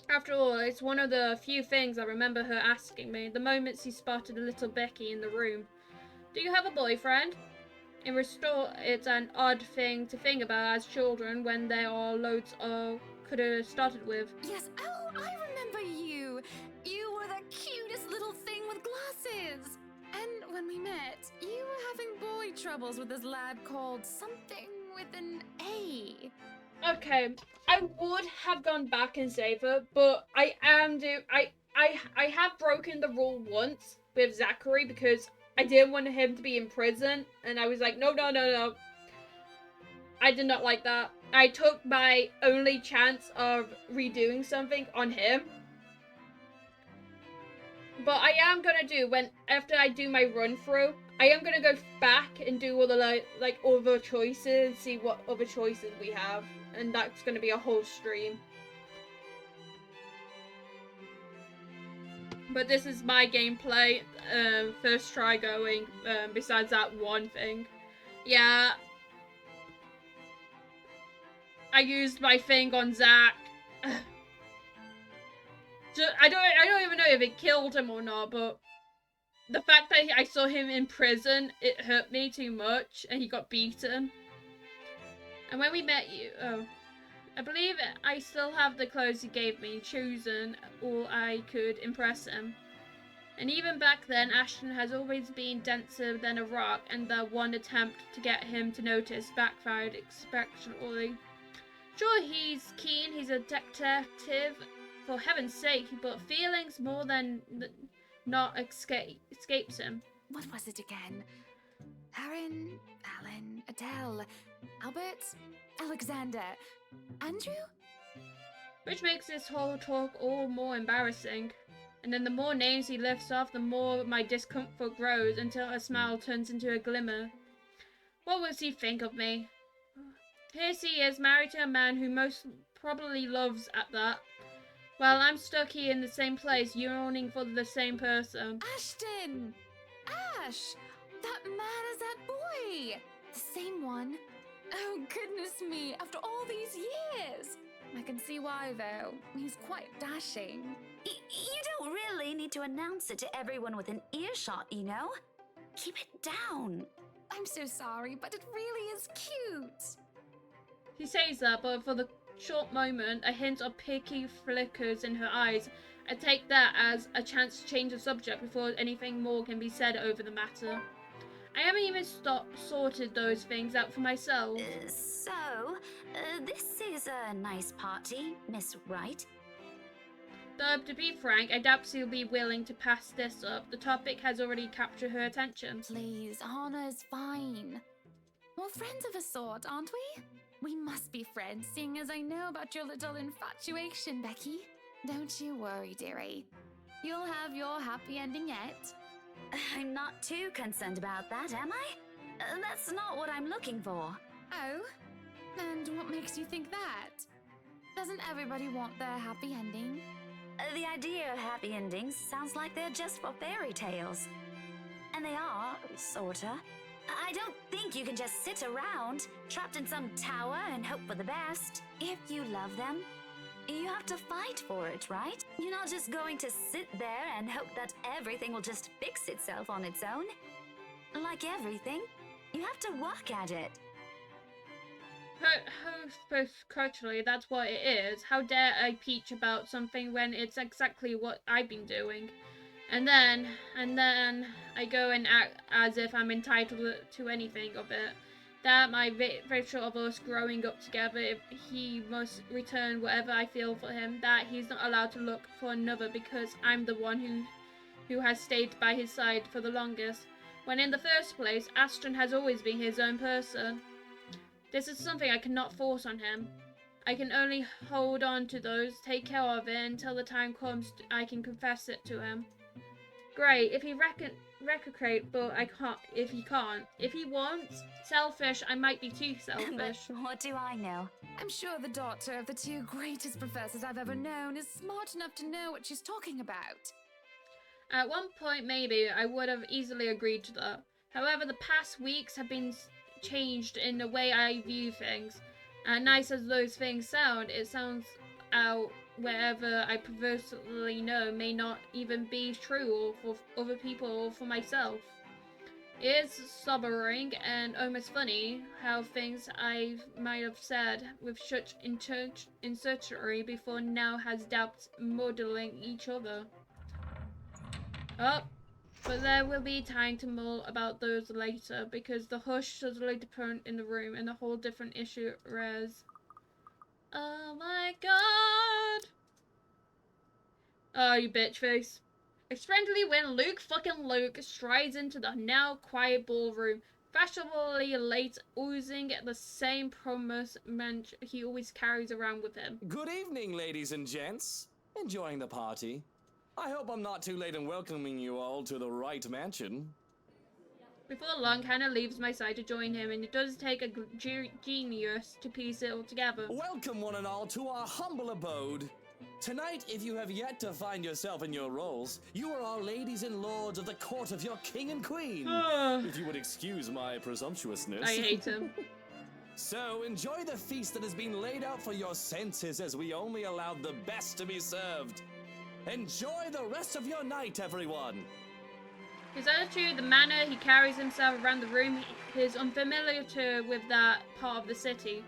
After all, it's one of the few things I remember her asking me the moment she spotted little Becky in the room. Do you have a boyfriend? In restore, it's an odd thing to think about as children when there are loads of could have started with. Yes, oh, I remember you. You were the cutest little thing with glasses. And when we met, you were having boy troubles with this lad called something with an A. Okay, I would have gone back and saved her, but I have broken the rule once with Zachary because I didn't want him to be in prison, and I was like, no. I did not like that. I took my only chance of redoing something on him. But I am gonna do, after I do my run through, I am gonna go back and do all the like other choices, see what other choices we have. And that's gonna be a whole stream. But this is my gameplay, first try going, besides that one thing. Yeah. I used my thing on Zach. I don't even know if it killed him or not, but the fact that I saw him in prison, it hurt me too much, and he got beaten. And when we met you, I believe I still have the clothes he gave me, chosen all I could impress him. And even back then, Ashton has always been denser than a rock, and the one attempt to get him to notice backfired spectacularly. Sure, he's keen, he's a detective, for heaven's sake, but feelings more than not escapes him. What was it again? Aaron, Alan, Adele, Albert, Alexander, Andrew? Which makes this whole talk all more embarrassing. And then the more names he lifts off, the more my discomfort grows until a smile turns into a glimmer. What will he think of me? Here she is, married to a man who most probably loves at that. While I'm stuck here in the same place, yearning for the same person. Ashton! Ash! That man is that boy! The same one. Oh, goodness me, after all these years! I can see why, though. He's quite dashing. You don't really need to announce it to everyone within earshot, you know? Keep it down. I'm so sorry, but it really is cute. He says that, but for the short moment, a hint of picky flickers in her eyes. I take that as a chance to change the subject before anything more can be said over the matter. I haven't even sorted those things out for myself. This is a nice party, Miss Wright. Though, to be frank, I doubt she'll be willing to pass this up. The topic has already captured her attention. Please, Anna's fine. We're friends of a sort, aren't we? We must be friends, seeing as I know about your little infatuation, Becky. Don't you worry, dearie. You'll have your happy ending yet. I'm not too concerned about that, am I? That's not what I'm looking for. Oh? And what makes you think that? Doesn't everybody want their happy ending? The idea of happy endings sounds like they're just for fairy tales. And they are, sorta. I don't think you can just sit around, trapped in some tower and hope for the best. If you love them, you have to fight for it, right? You're not just going to sit there and hope that everything will just fix itself on its own. Like everything, you have to work at it. Culturally, that's what it is. How dare I peach about something when it's exactly what I've been doing? And then I go and act as if I'm entitled to anything of it. That my virtue of us growing up together, if he must return whatever I feel for him, that he's not allowed to look for another because I'm the one who has stayed by his side for the longest. When in the first place, Ashton has always been his own person. This is something I cannot force on him. I can only hold on to those, take care of it until the time comes I can confess it to him. Great, if he reciprocate, but I can't. If he can't, if he wants, selfish. I might be too selfish. But what do I know? I'm sure the daughter of the two greatest professors I've ever known is smart enough to know what she's talking about. At one point, maybe I would have easily agreed to that. However, the past weeks have been changed in the way I view things. Nice as those things sound, it sounds out wherever I perversely know may not even be true, or for other people or for myself. It is sobering and almost funny how things I might have said with such insurgery before now has doubts modeling each other. Oh, but there will be time to mull about those later, because the hush suddenly departed in the room and a whole different issue arose. Oh my god! Oh, you bitch face. Especially when Luke strides into the now quiet ballroom, fashionably late, oozing the same promise he always carries around with him. Good evening, ladies and gents. Enjoying the party? I hope I'm not too late in welcoming you all to the right mansion. Before long, Hannah leaves my side to join him, and it does take a genius to piece it all together. Welcome one and all to our humble abode. Tonight, if you have yet to find yourself in your roles, you are all ladies and lords of the court of your king and queen. If you would excuse my presumptuousness. I hate him. So enjoy the feast that has been laid out for your senses, as we only allowed the best to be served. Enjoy the rest of your night, everyone. His attitude, the manner he carries himself around the room, is unfamiliar with that part of the city.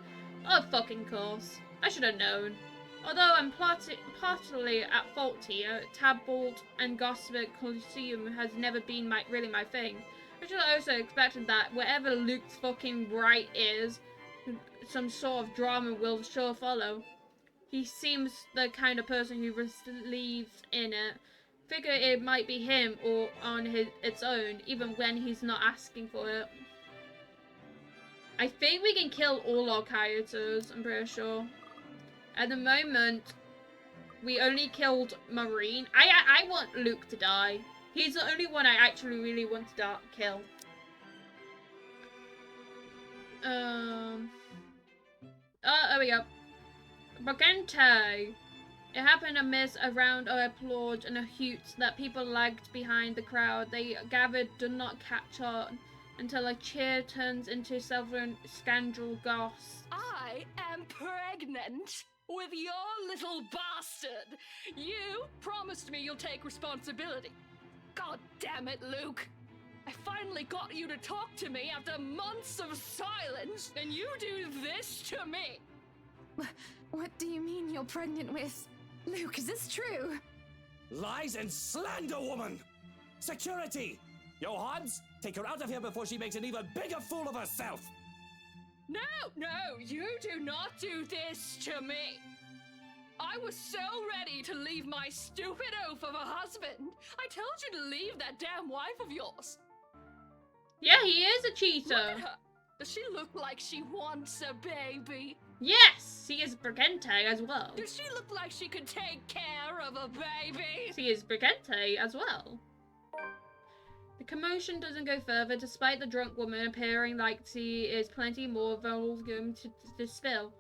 Oh, fucking course. I should have known. Although I'm partly at fault here, Tabald and Gossip Coliseum has never been really my thing. I should have also expected that wherever Luke's fucking right is, some sort of drama will sure follow. He seems the kind of person who believes in it. Figure it might be him or on its own, even when he's not asking for it. I think we can kill all our characters, I'm pretty sure. At the moment, we only killed Marine. I want Luke to die. He's the only one I actually really want to kill. Oh, there we go. Brigante. It happened amidst a round of applause and a hoot that people lagged behind the crowd. They gathered do not catch on until a cheer turns into several scandal gasps. I am pregnant with your little bastard. You promised me you'll take responsibility. God damn it, Luke. I finally got you to talk to me after months of silence, and you do this to me. What do you mean you're pregnant with? Luke, is this true? Lies and slander, woman! Security! Johans, take her out of here before she makes an even bigger fool of herself! No, you do not do this to me. I was so ready to leave my stupid oaf of a husband. I told you to leave that damn wife of yours. Yeah, he is a cheater. Look at her. Does she look like she wants a baby? Yes, he is Brigante as well. Does she look like she could take care of a baby? He is Brigante as well. The commotion doesn't go further, despite the drunk woman appearing like she is plenty more volume to spill.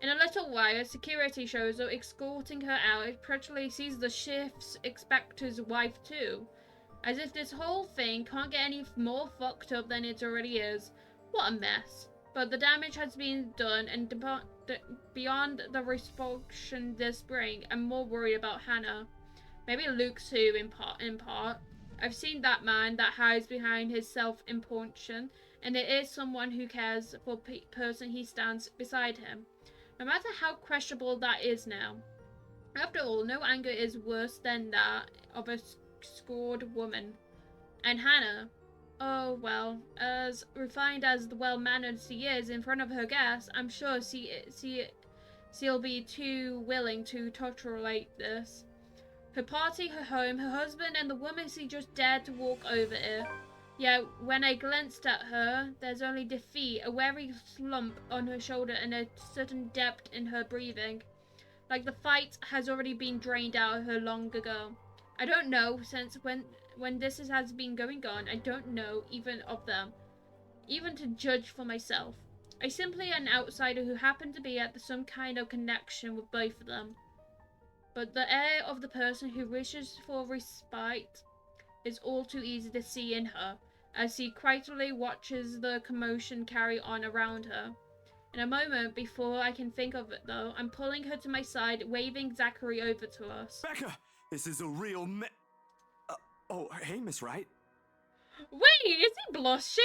In a little while, security shows up, escorting her out. It practically sees the shift's inspector's wife too. As if this whole thing can't get any more fucked up than it already is. What a mess. But the damage has been done, and beyond the repercussion this bring, I'm more worried about Hannah. Maybe Luke too, in part. I've seen that man that hides behind his self-importance, and it is someone who cares for the person he stands beside him. No matter how questionable that is now. After all, no anger is worse than that of a scored woman. And Hannah, oh well, as refined as the well-mannered she is in front of her guests, I'm sure she'll be too willing to tolerate this. Her party, her home, her husband, and the woman she just dared to walk over it. Yet, when I glanced at her, there's only defeat, a wary slump on her shoulder, and a certain depth in her breathing. Like the fight has already been drained out of her long ago. I don't know, since when this has been going on, I don't know even of them. Even to judge for myself. I simply an outsider who happened to be at some kind of connection with both of them. But the air of the person who wishes for respite is all too easy to see in her, as she quietly watches the commotion carry on around her. In a moment, before I can think of it though, I'm pulling her to my side, waving Zachary over to us. Becca, this is a real oh, hey, Miss Wright. Wait, is he blushing?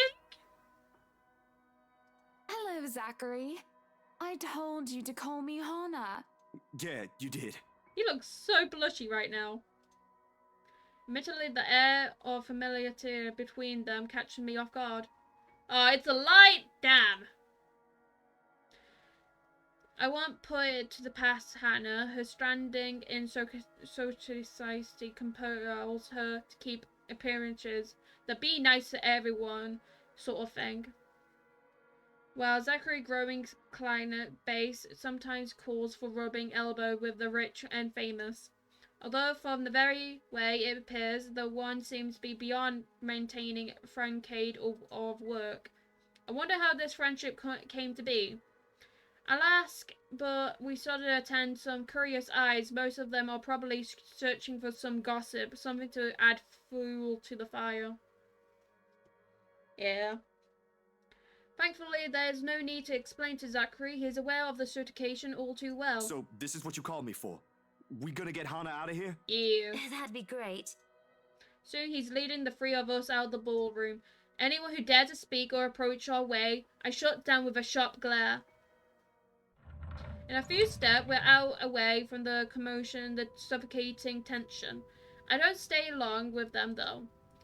Hello, Zachary. I told you to call me Hannah. Yeah, you did. He looks so blushy right now. Admittedly, the air of familiarity between them catches me off guard. Oh, it's a light! Damn! I won't put it to the past Hannah. Her standing in society compels her to keep appearances that be nice to everyone sort of thing. While Zachary growing client base sometimes calls for rubbing elbow with the rich and famous. Although from the very way it appears, the one seems to be beyond maintaining a francade of work. I wonder how this friendship came to be. I'll ask, but we started to attend some curious eyes. Most of them are probably searching for some gossip, something to add fuel to the fire. Yeah. Thankfully, there's no need to explain to Zachary. He's aware of the certification all too well. So, this is what you called me for? We gonna get Hannah out of here? Yeah. That'd be great. Soon he's leading the three of us out of the ballroom. Anyone who dared to speak or approach our way, I shut down with a sharp glare. In a few steps, we're out away from the commotion, the suffocating tension. I don't stay long with them though.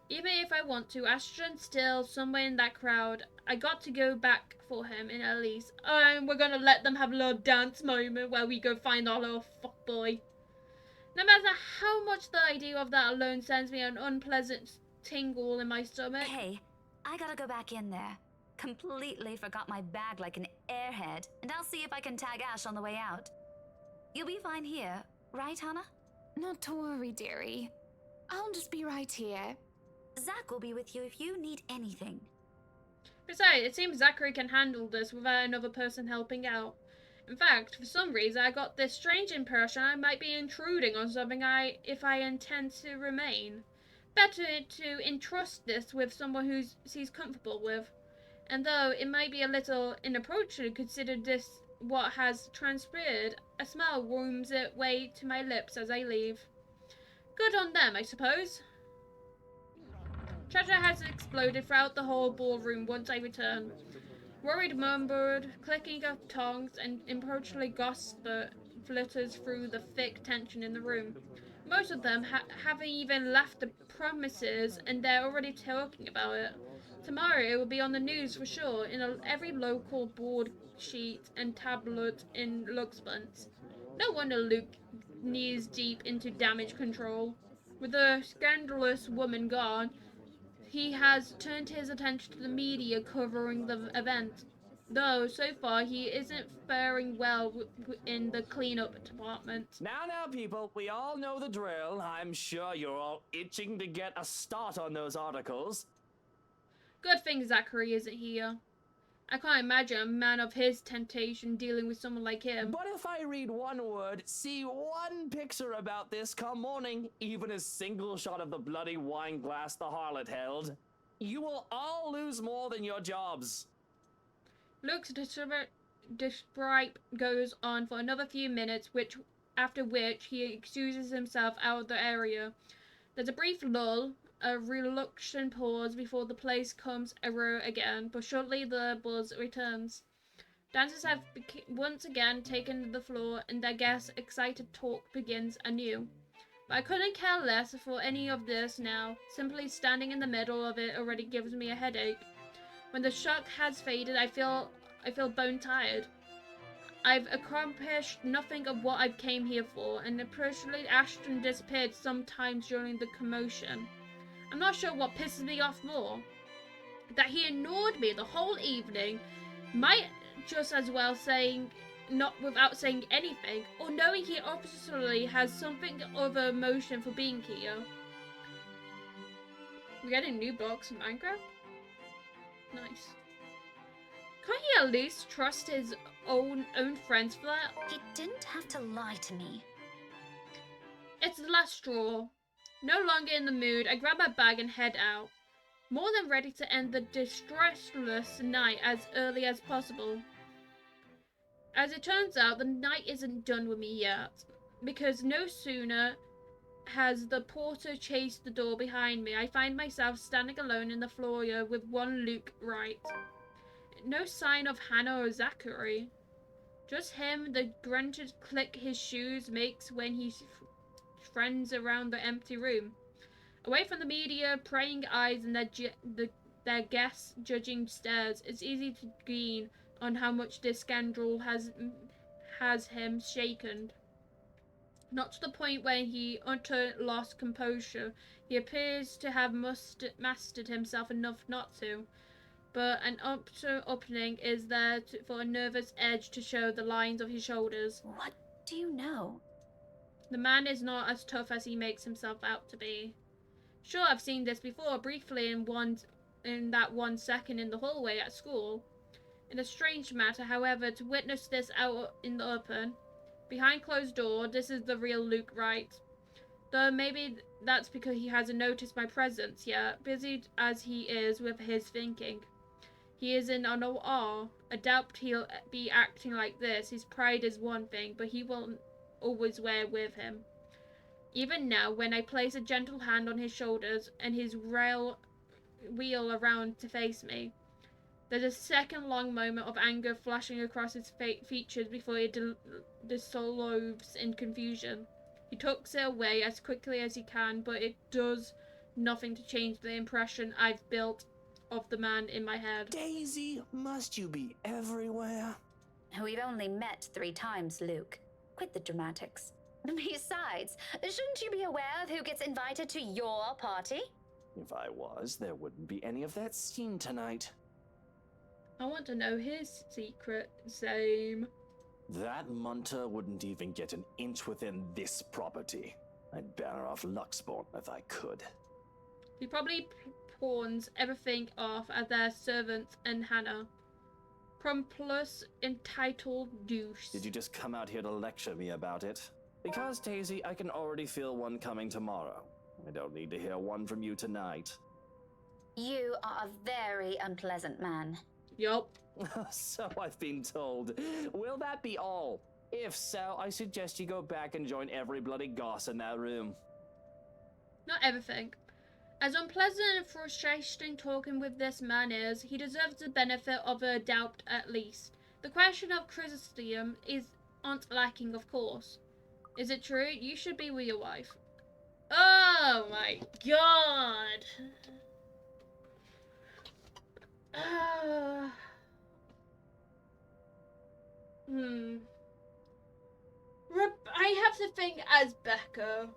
Even if I want to, Ashton's still somewhere in that crowd. I got to go back for him in at least. And we're gonna let them have a little dance moment where we go find our little fuckboy. No matter how much the idea of that alone sends me an unpleasant tingle in my stomach. Hey, I gotta go back in there. Completely forgot my bag like an airhead, and I'll see if I can tag Ash on the way out. You'll be fine here, right, Hannah? Not to worry, dearie. I'll just be right here. Zach will be with you if you need anything. Besides, it seems Zachary can handle this without another person helping out. In fact, for some reason, I got this strange impression I might be intruding on something if I intend to remain. Better to entrust this with someone who he's comfortable with. And though it might be a little inappropriate to consider this what has transpired, a smile worms its way to my lips as I leave. Good on them, I suppose. Chatter has exploded throughout the whole ballroom once I return. Worried murmured, clicking of tongues, and improperly gossip flutters through the thick tension in the room. Most of them haven't even left the premises, and they're already talking about it. Tomorrow it will be on the news for sure, in every local board sheet and tablet in Luxbunt. No wonder Luke knees deep into damage control. With the scandalous woman gone, he has turned his attention to the media covering the event. Though, so far, he isn't faring well in the cleanup department. Now, people, we all know the drill. I'm sure you're all itching to get a start on those articles. Good thing Zachary isn't here. I can't imagine a man of his temptation dealing with someone like him. But if I read one word, see one picture about this come morning, even a single shot of the bloody wine glass the harlot held, you will all lose more than your jobs. Luke's describe goes on for another few minutes, after which he excuses himself out of the area. There's a brief lull, a reluctant pause before the place comes around again, but shortly the buzz returns. Dancers have once again taken the floor, and their guests' excited talk begins anew. But I couldn't care less for any of this now. Simply standing in the middle of it already gives me a headache. When the shock has faded, I feel bone tired. I've accomplished nothing of what I came here for, and apparently Ashton disappeared sometimes during the commotion. I'm not sure what pisses me off more. That he ignored me the whole evening, might just as well saying not without saying anything, or knowing he obviously has something of an emotion for being here. We're getting new blocks in Minecraft? Nice. Can't he at least trust his own friends for that? He didn't have to lie to me. It's the last straw. No longer in the mood, I grab my bag and head out. More than ready to end the distressless night as early as possible. As it turns out, the night isn't done with me yet, because no sooner has the porter chased the door behind me, I find myself standing alone in the foyer with one Luke Wright. No sign of Hannah or Zachary. Just him, the grunted click his shoes makes when he friends around the empty room. Away from the media, praying eyes, and their guests' judging stares, it's easy to glean on how much this scandal has him shaken. Not to the point where he utterly lost composure. He appears to have mastered himself enough not to. But an opening is there for a nervous edge to show the lines of his shoulders. What do you know? The man is not as tough as he makes himself out to be. Sure, I've seen this before, briefly in that 1 second in the hallway at school. In a strange matter, however, to witness this out in the open, behind closed door, this is the real Luke Wright. Though maybe that's because he hasn't noticed my presence yet, busy as he is with his thinking. He is in awe. I doubt he'll be acting like this. His pride is one thing, but he won't always wear with him. Even now, when I place a gentle hand on his shoulders and his wheel around to face me, there's a second-long moment of anger flashing across his features before he dissolves in confusion. He tucks it away as quickly as he can, but it does nothing to change the impression I've built of the man in my head. Daisy, must you be everywhere? We've only met 3 times, Luke. Quit the dramatics. Besides, shouldn't you be aware of who gets invited to your party? If I was, there wouldn't be any of that scene tonight. I want to know his secret. Same. That munter wouldn't even get an inch within this property. I'd better off Luxborn if I could. He probably pawns everything off as their servants and Hannah. Promplus entitled douche. Did you just come out here to lecture me about it? Because, Daisy, I can already feel one coming tomorrow. I don't need to hear one from you tonight. You are a very unpleasant man. Yup. So I've been told. Will that be all? If so, I suggest you go back and join every bloody goss in that room. Not everything. As unpleasant and frustrating talking with this man is, he deserves the benefit of a doubt at least. The question of Chrysostom aren't lacking, of course. Is it true? You should be with your wife. Oh my god! I have to think as Becca.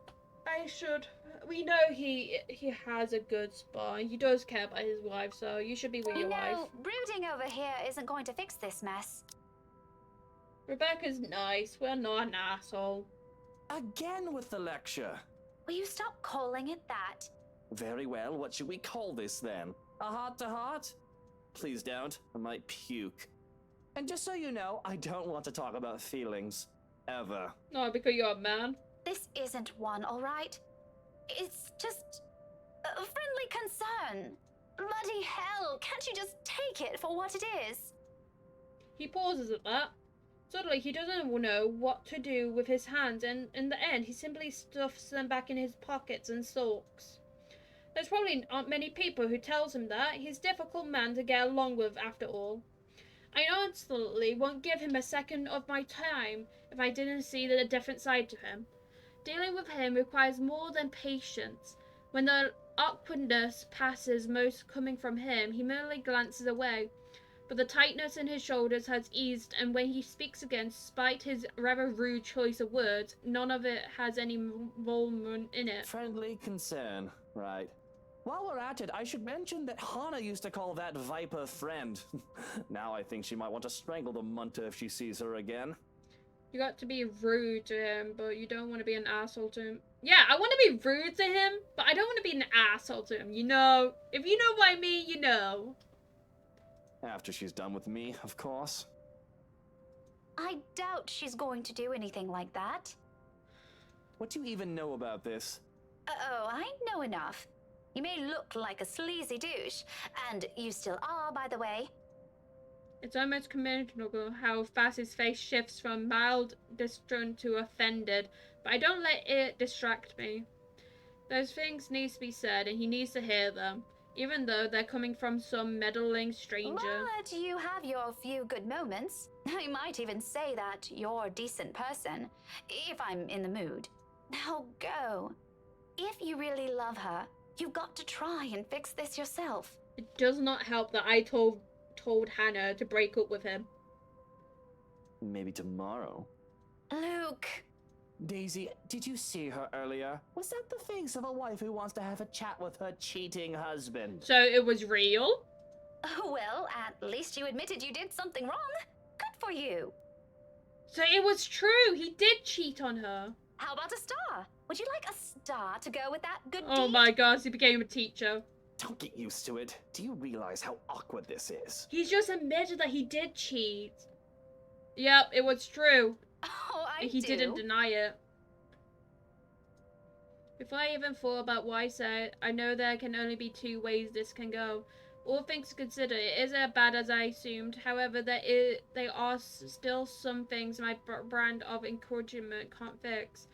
We know he has a good spot. He does care about his wife, so you should be with your wife. Brooding over here isn't going to fix this mess. Rebecca's nice. We're not an asshole. Again with the lecture. Will you stop calling it that? Very well, what should we call this then? A heart-to-heart? Please don't, I might puke. And just so you know, I don't want to talk about feelings. Ever. No, because you're a man. This isn't one, all right? It's just a friendly concern. Bloody hell, can't you just take it for what it is? He pauses at that. Suddenly, he doesn't know what to do with his hands, and in the end, he simply stuffs them back in his pockets and sulks. There's probably not many people who tells him that. He's a difficult man to get along with, after all. I honestly won't give him a second of my time if I didn't see a different side to him. Dealing with him requires more than patience. When the awkwardness passes most coming from him, he merely glances away. But the tightness in his shoulders has eased, and when he speaks again, despite his rather rude choice of words, none of it has any involvement in it. Friendly concern, right. While we're at it, I should mention that Hannah used to call that viper friend. Now I think she might want to strangle the munter if she sees her again. You got to be rude to him, but you don't want to be an asshole to him. Yeah, I want to be rude to him, but I don't want to be an asshole to him, you know? If you know what I mean, you know. After she's done with me, of course. I doubt she's going to do anything like that. What do you even know about this? Oh, I know enough. You may look like a sleazy douche, and you still are, by the way. It's almost comical how fast his face shifts from mild distrust to offended, but I don't let it distract me. Those things need to be said, and he needs to hear them, even though they're coming from some meddling stranger. But you have your few good moments. I might even say that you're a decent person, if I'm in the mood. Now go. If you really love her, you've got to try and fix this yourself. It does not help that I told Hannah to break up with him. Maybe tomorrow. Luke! Daisy, did you see her earlier? Was that the face of a wife who wants to have a chat with her cheating husband? So it was real? Well, at least you admitted you did something wrong. Good for you. So it was true. He did cheat on her. How about a star? Would you like a star to go with that good Oh deed? my gosh, he became a teacher. Don't get used to it. Do you realize how awkward this is? He's just admitted that he did cheat. Yep, it was true. Oh, He didn't deny it. Before I even thought about what I said, I know there can only be two ways this can go. All things considered, it isn't as bad as I assumed. However, there are still some things my brand of encouragement can't fix.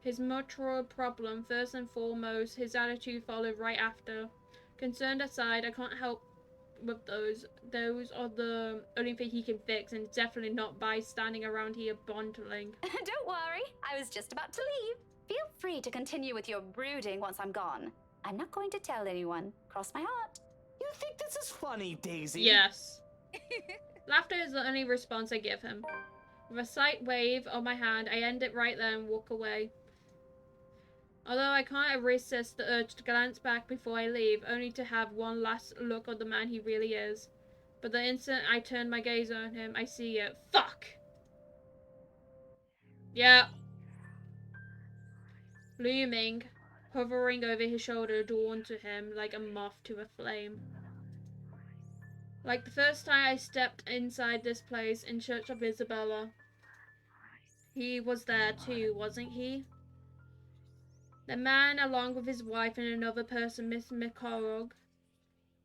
His moral problem, first and foremost, his attitude followed right after. Concerned aside, I can't help with those. Those are the only thing he can fix, and definitely not by standing around here bondling. Don't worry, I was just about to leave. Feel free to continue with your brooding once I'm gone. I'm not going to tell anyone. Cross my heart. You think this is funny, Daisy? Yes. Laughter is the only response I give him. With a slight wave of my hand, I end it right there and walk away. Although I can't resist the urge to glance back before I leave, only to have one last look at the man he really is. But the instant I turn my gaze on him, I see it. Fuck! Yeah. Looming, hovering over his shoulder, dawned to him like a moth to a flame. Like the first time I stepped inside this place in search of Isabella. He was there too, wasn't he? The man, along with his wife and another person, Miss McCorrog.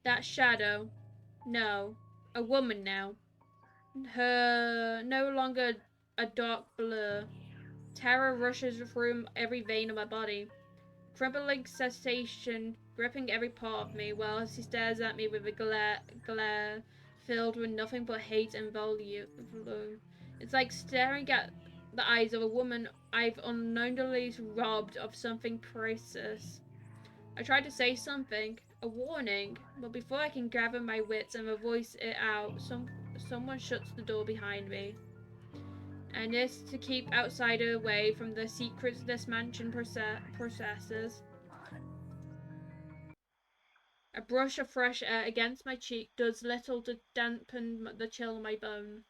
That shadow. No. A woman now. Her no longer a dark blur. Terror rushes through every vein of my body. Crippling sensation gripping every part of me while he stares at me with a glare filled with nothing but hate and volume. It's like staring at the eyes of a woman I've unknowingly robbed of something precious. I try to say something, a warning, but before I can gather my wits and voice it out, someone shuts the door behind me. And this to keep outsider away from the secrets this mansion possesses. A brush of fresh air against my cheek does little to dampen the chill in my bone.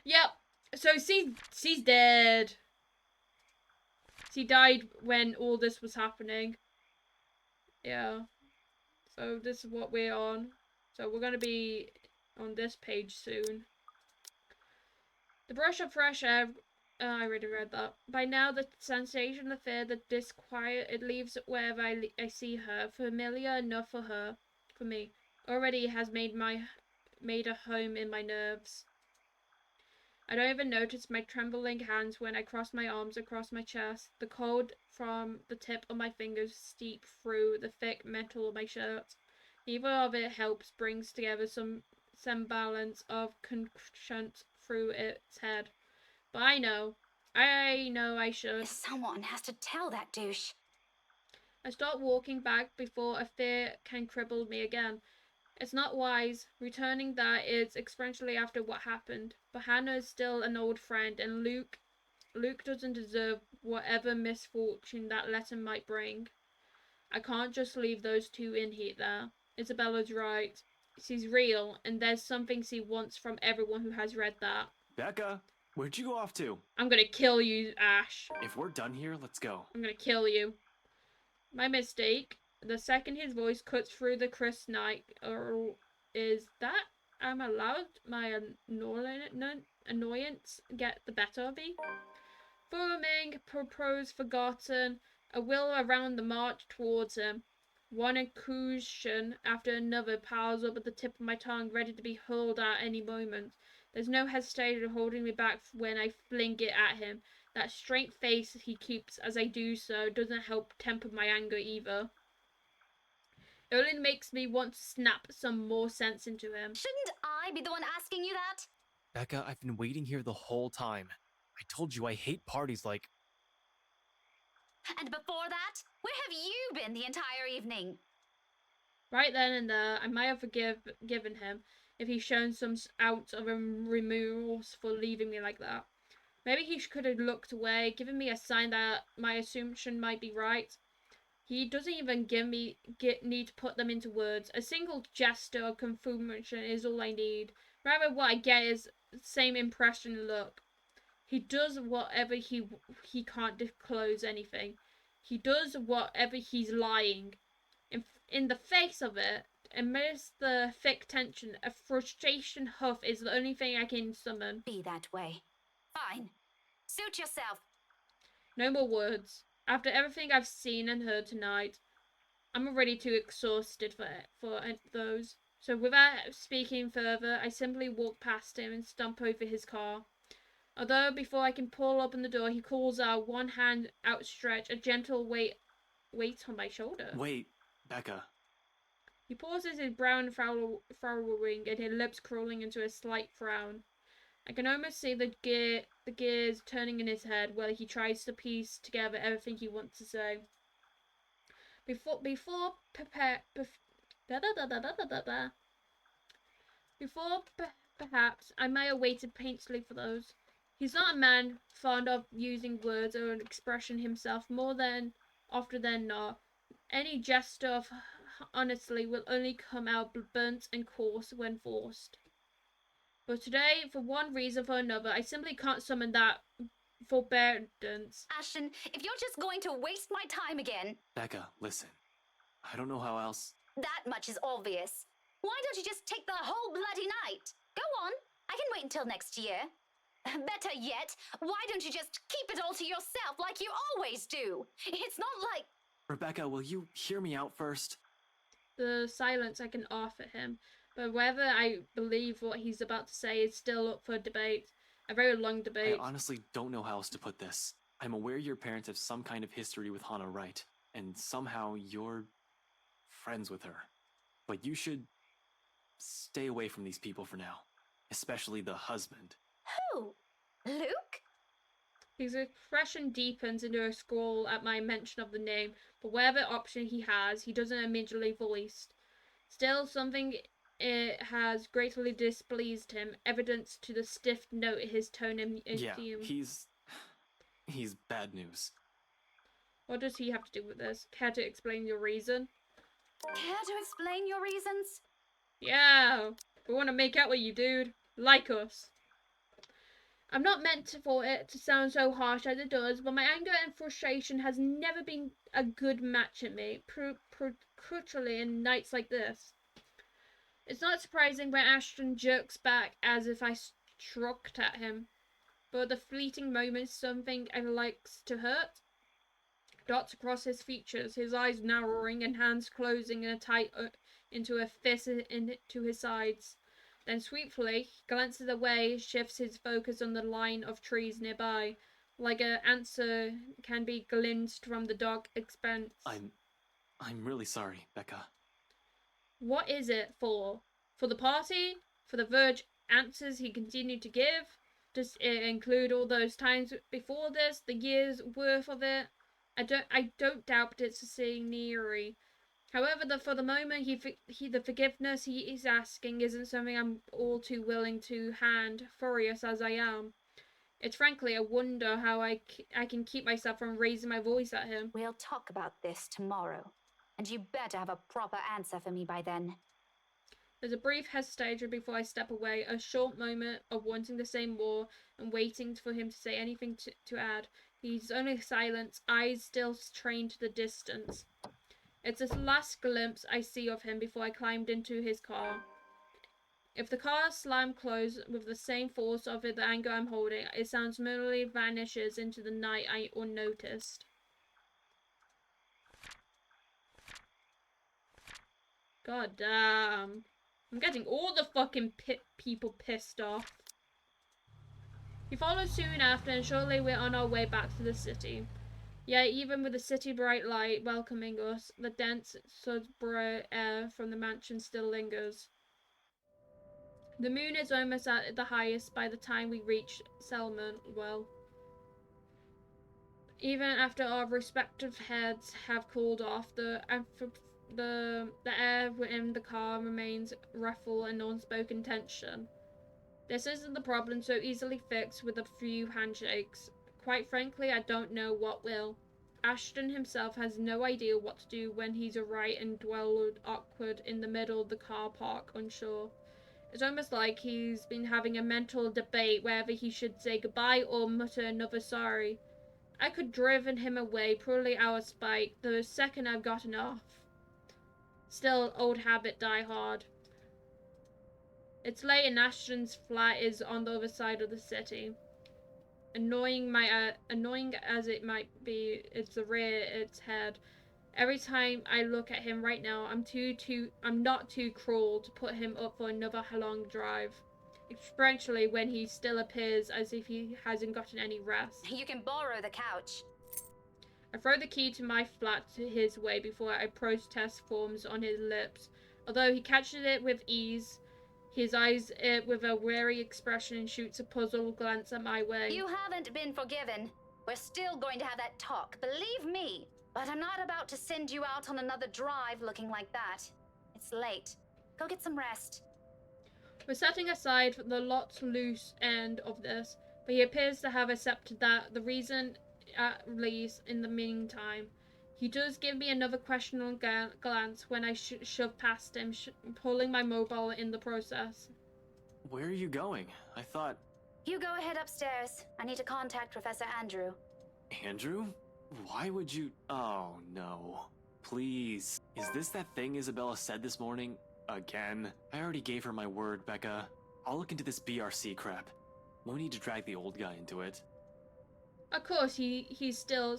Yep, so she's dead. She died when all this was happening. Yeah. So this is what we're on. So we're going to be on this page soon. The brush of fresh air. I already read that. By now, the sensation, the fear, the disquiet, it leaves wherever I see her. Familiar enough for me. Already has made a home in my nerves. I don't even notice my trembling hands when I cross my arms across my chest. The cold from the tip of my fingers steep through the thick metal of my shirt. Neither of it helps brings together some semblance of conscience through its head. But I know I should. Someone has to tell that douche. I start walking back before a fear can cripple me again. It's not wise. Returning that is especially after what happened. But Hannah is still an old friend, and Luke doesn't deserve whatever misfortune that letter might bring. I can't just leave those two in here there. Isabella's right. She's real, and there's something she wants from everyone who has read that. Becca, where'd you go off to? I'm gonna kill you, Ash. If we're done here, let's go. I'm gonna kill you. My mistake. The second his voice cuts through the crisp night, is that I'm allowed my annoyance get the better of me. Foaming, purpose forgotten, I wheel around the march towards him. One accusation after another piles up at the tip of my tongue, ready to be hurled at any moment. There's no hesitation holding me back when I fling it at him. That straight face he keeps as I do so doesn't help temper my anger either. It only makes me want to snap some more sense into him. Shouldn't I be the one asking you that? Becca, I've been waiting here the whole time. I told you I hate parties like... And before that, where have you been the entire evening? Right then and there, I might have forgiven him if he'd shown some ounce of remorse for leaving me like that. Maybe he could have looked away, given me a sign that my assumption might be right. He doesn't even need to put them into words. A single gesture of confirmation is all I need. Rather, what I get is the same impression and look. He does whatever he can't disclose anything. He does whatever he's lying. In the face of it, amidst the thick tension, a frustration huff is the only thing I can summon. Be that way. Fine. Suit yourself. No more words. After everything I've seen and heard tonight, I'm already too exhausted for those. So without speaking further, I simply walk past him and stomp over his car. Although before I can pull open the door, he calls out, one hand outstretched, a gentle weight on my shoulder. Wait, Becca. He pauses, his brown furrowing and his lips curling into a slight frown. I can almost see the gears turning in his head while he tries to piece together everything he wants to say. Perhaps I may have waited patiently for those. He's not a man fond of using words or an expression himself more than often than not. Any gesture of honesty will only come out burnt and coarse when forced. But today, for one reason or another, I simply can't summon that forbearance. Ashton, if you're just going to waste my time again... Becca, listen. I don't know how else... That much is obvious. Why don't you just take the whole bloody night? Go on. I can wait until next year. Better yet, why don't you just keep it all to yourself like you always do? It's not like... Rebecca, will you hear me out first? The silence I can offer him, but whether I believe what he's about to say is still up for debate. A very long debate. I honestly don't know how else to put this. I'm aware your parents have some kind of history with Hana Wright, and somehow you're friends with her. But you should stay away from these people for now, especially the husband. Who? Luke? His expression deepens into a scowl at my mention of the name, but whatever option he has, he doesn't immediately voice. Still, something it has greatly displeased him, evidence to the stiff note in his tone and Yeah, he's bad news. What does he have to do with this? Care to explain your reason? Care to explain your reasons? Yeah, we want to make out with you, dude. Like us. I'm not meant for it to sound so harsh as it does, but my anger and frustration has never been a good match at me, particularly in nights like this. It's not surprising when Ashton jerks back as if I struck at him, but the fleeting moment something I likes to hurt dots across his features, his eyes narrowing and hands closing in a tight into a fist into his sides. Then swiftly, he glances away, shifts his focus on the line of trees nearby, like an answer can be glimpsed from the dark expanse. I'm really sorry, Becca. What is it for? For the party? For the verge answers he continued to give? Does it include all those times before this, the year's worth of it? I don't doubt it's a scenery. However, for the moment, the forgiveness he is asking isn't something I'm all too willing to hand, furious as I am. It's frankly a wonder how I can keep myself from raising my voice at him. We'll talk about this tomorrow, and you better have a proper answer for me by then. There's a brief hesitation before I step away, a short moment of wanting to say more and waiting for him to say anything to add. He's only silence, eyes still trained to the distance. It's the last glimpse I see of him before I climbed into his car. If the car slammed closed with the same force of the anger I'm holding, it sounds merely vanishes into the night unnoticed. God damn. I'm getting all the fucking people pissed off. He followed soon after, and shortly we're on our way back to the city. Yet even with the city bright light welcoming us, the dense Sudborough air from the mansion still lingers. The moon is almost at the highest by the time we reach Selman. Well, even after our respective heads have cooled off, the air within the car remains ruffled and unspoken tension. This isn't the problem so easily fixed with a few handshakes. Quite frankly, I don't know what will. Ashton himself has no idea what to do when he's right and dwelled awkward in the middle of the car park, unsure. It's almost like he's been having a mental debate whether he should say goodbye or mutter another sorry. I could driven him away purely out of spite the second I've gotten off. Still, old habit die hard. It's late and Ashton's flat is on the other side of the city. Annoying as it might be, it's the rear its head. Every time I look at him right now, I'm not too cruel to put him up for another long drive. Especially when he still appears as if he hasn't gotten any rest. You can borrow the couch. I throw the key to my flat his way before a protest forms on his lips. Although he catches it with ease, his eyes it with a wary expression and shoots a puzzled glance at my way. You haven't been forgiven. We're still going to have that talk, believe me. But I'm not about to send you out on another drive looking like that. It's late. Go get some rest. We're setting aside the lot loose end of this, but he appears to have accepted that the reason, at least in the meantime. He does give me another questioning glance when I shove past him, pulling my mobile in the process. Where are you going? I thought... You go ahead upstairs. I need to contact Professor Andrew. Andrew? Why would you... Oh, no. Please. Is this that thing Isabella said this morning? Again? I already gave her my word, Becca. I'll look into this BRC crap. No need to drag the old guy into it. Of course, he's still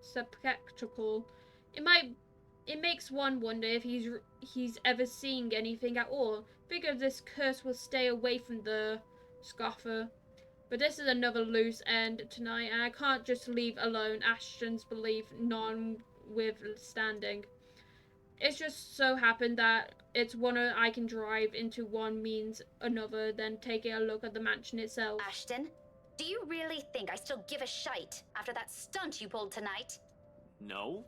skeptical. It makes one wonder if he's ever seeing anything at all. Figure this curse will stay away from the scoffer. But this is another loose end tonight, and I can't just leave alone Ashton's belief notwithstanding. It's just so happened that it's one I can drive into one means another, then taking a look at the mansion itself. Ashton, do you really think I still give a shite after that stunt you pulled tonight? No,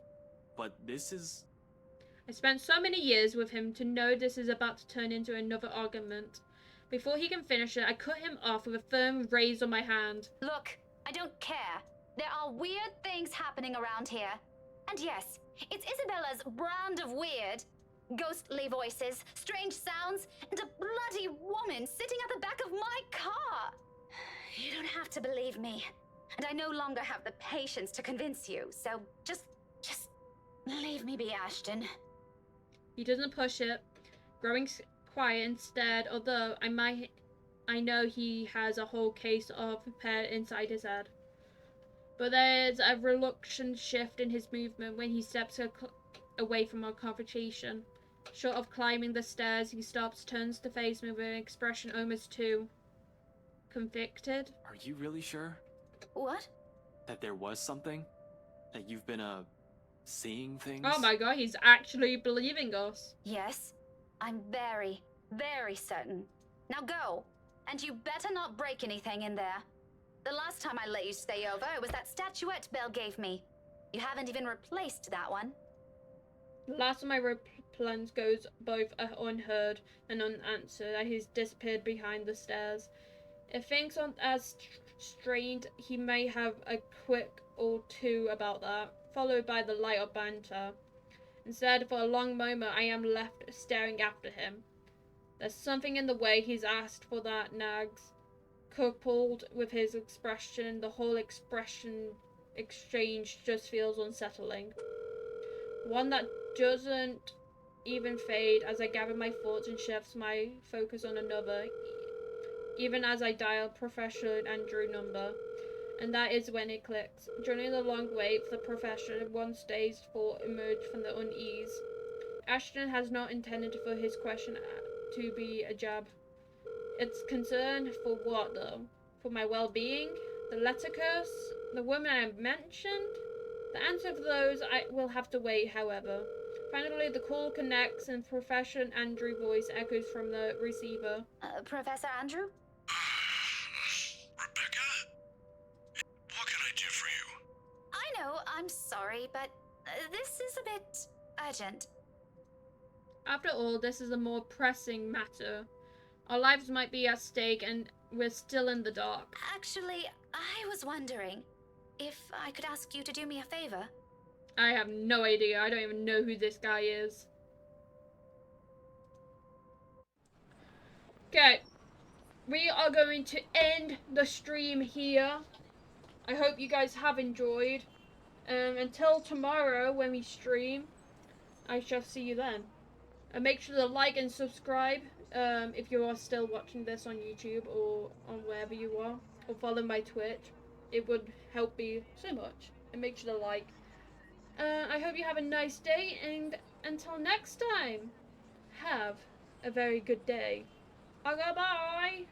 but this is... I spent so many years with him to know this is about to turn into another argument. Before he can finish it, I cut him off with a firm raise on my hand. Look, I don't care. There are weird things happening around here. And yes, it's Isabella's brand of weird. Ghostly voices, strange sounds, and a bloody woman sitting at the back of my car. You don't have to believe me. And I no longer have the patience to convince you, so just leave me be, Ashton. He doesn't push it, growing quiet instead, although I know he has a whole case of prepared inside his head. But there's a reluctant shift in his movement when he steps away from our confrontation. Short of climbing the stairs, he stops, turns to face me with an expression almost too convicted. Are you really sure? What? That there was something? That you've been, seeing things? Oh my god, he's actually believing us. Yes, I'm very, very certain. Now go, and you better not break anything in there. The last time I let you stay over, it was that statuette Belle gave me. You haven't even replaced that one. The last of my plans goes both unheard and unanswered as he's disappeared behind the stairs. If things aren't as strained, he may have a quick or two about that, followed by the lighter banter. Instead, for a long moment, I am left staring after him. There's something in the way he's asked for that nags. Coupled with his expression, the whole expression exchange just feels unsettling. One that doesn't even fade as I gather my thoughts and shifts my focus on another, even as I dial Professor Andrew number. And that is when it clicks. During the long wait for the professor, one's dazed thought emerged from the unease. Ashton has not intended for his question to be a jab. It's concern for what, though? For my well-being? The letter curse? The woman I mentioned? The answer for those I will have to wait, however. Finally, the call connects and Professor Andrew's voice echoes from the receiver. Professor Andrew? Rebecca? What can I do for you? I know, I'm sorry, but this is a bit urgent. After all, this is a more pressing matter. Our lives might be at stake and we're still in the dark. Actually, I was wondering if I could ask you to do me a favor. I have no idea. I don't even know who this guy is. Okay. We are going to end the stream here. I hope you guys have enjoyed. Until tomorrow when we stream, I shall see you then. And make sure to like and subscribe if you are still watching this on YouTube or on wherever you are. Or follow my Twitch. It would help me so much. And make sure to like. I hope you have a nice day, and until next time, have a very good day. Bye bye!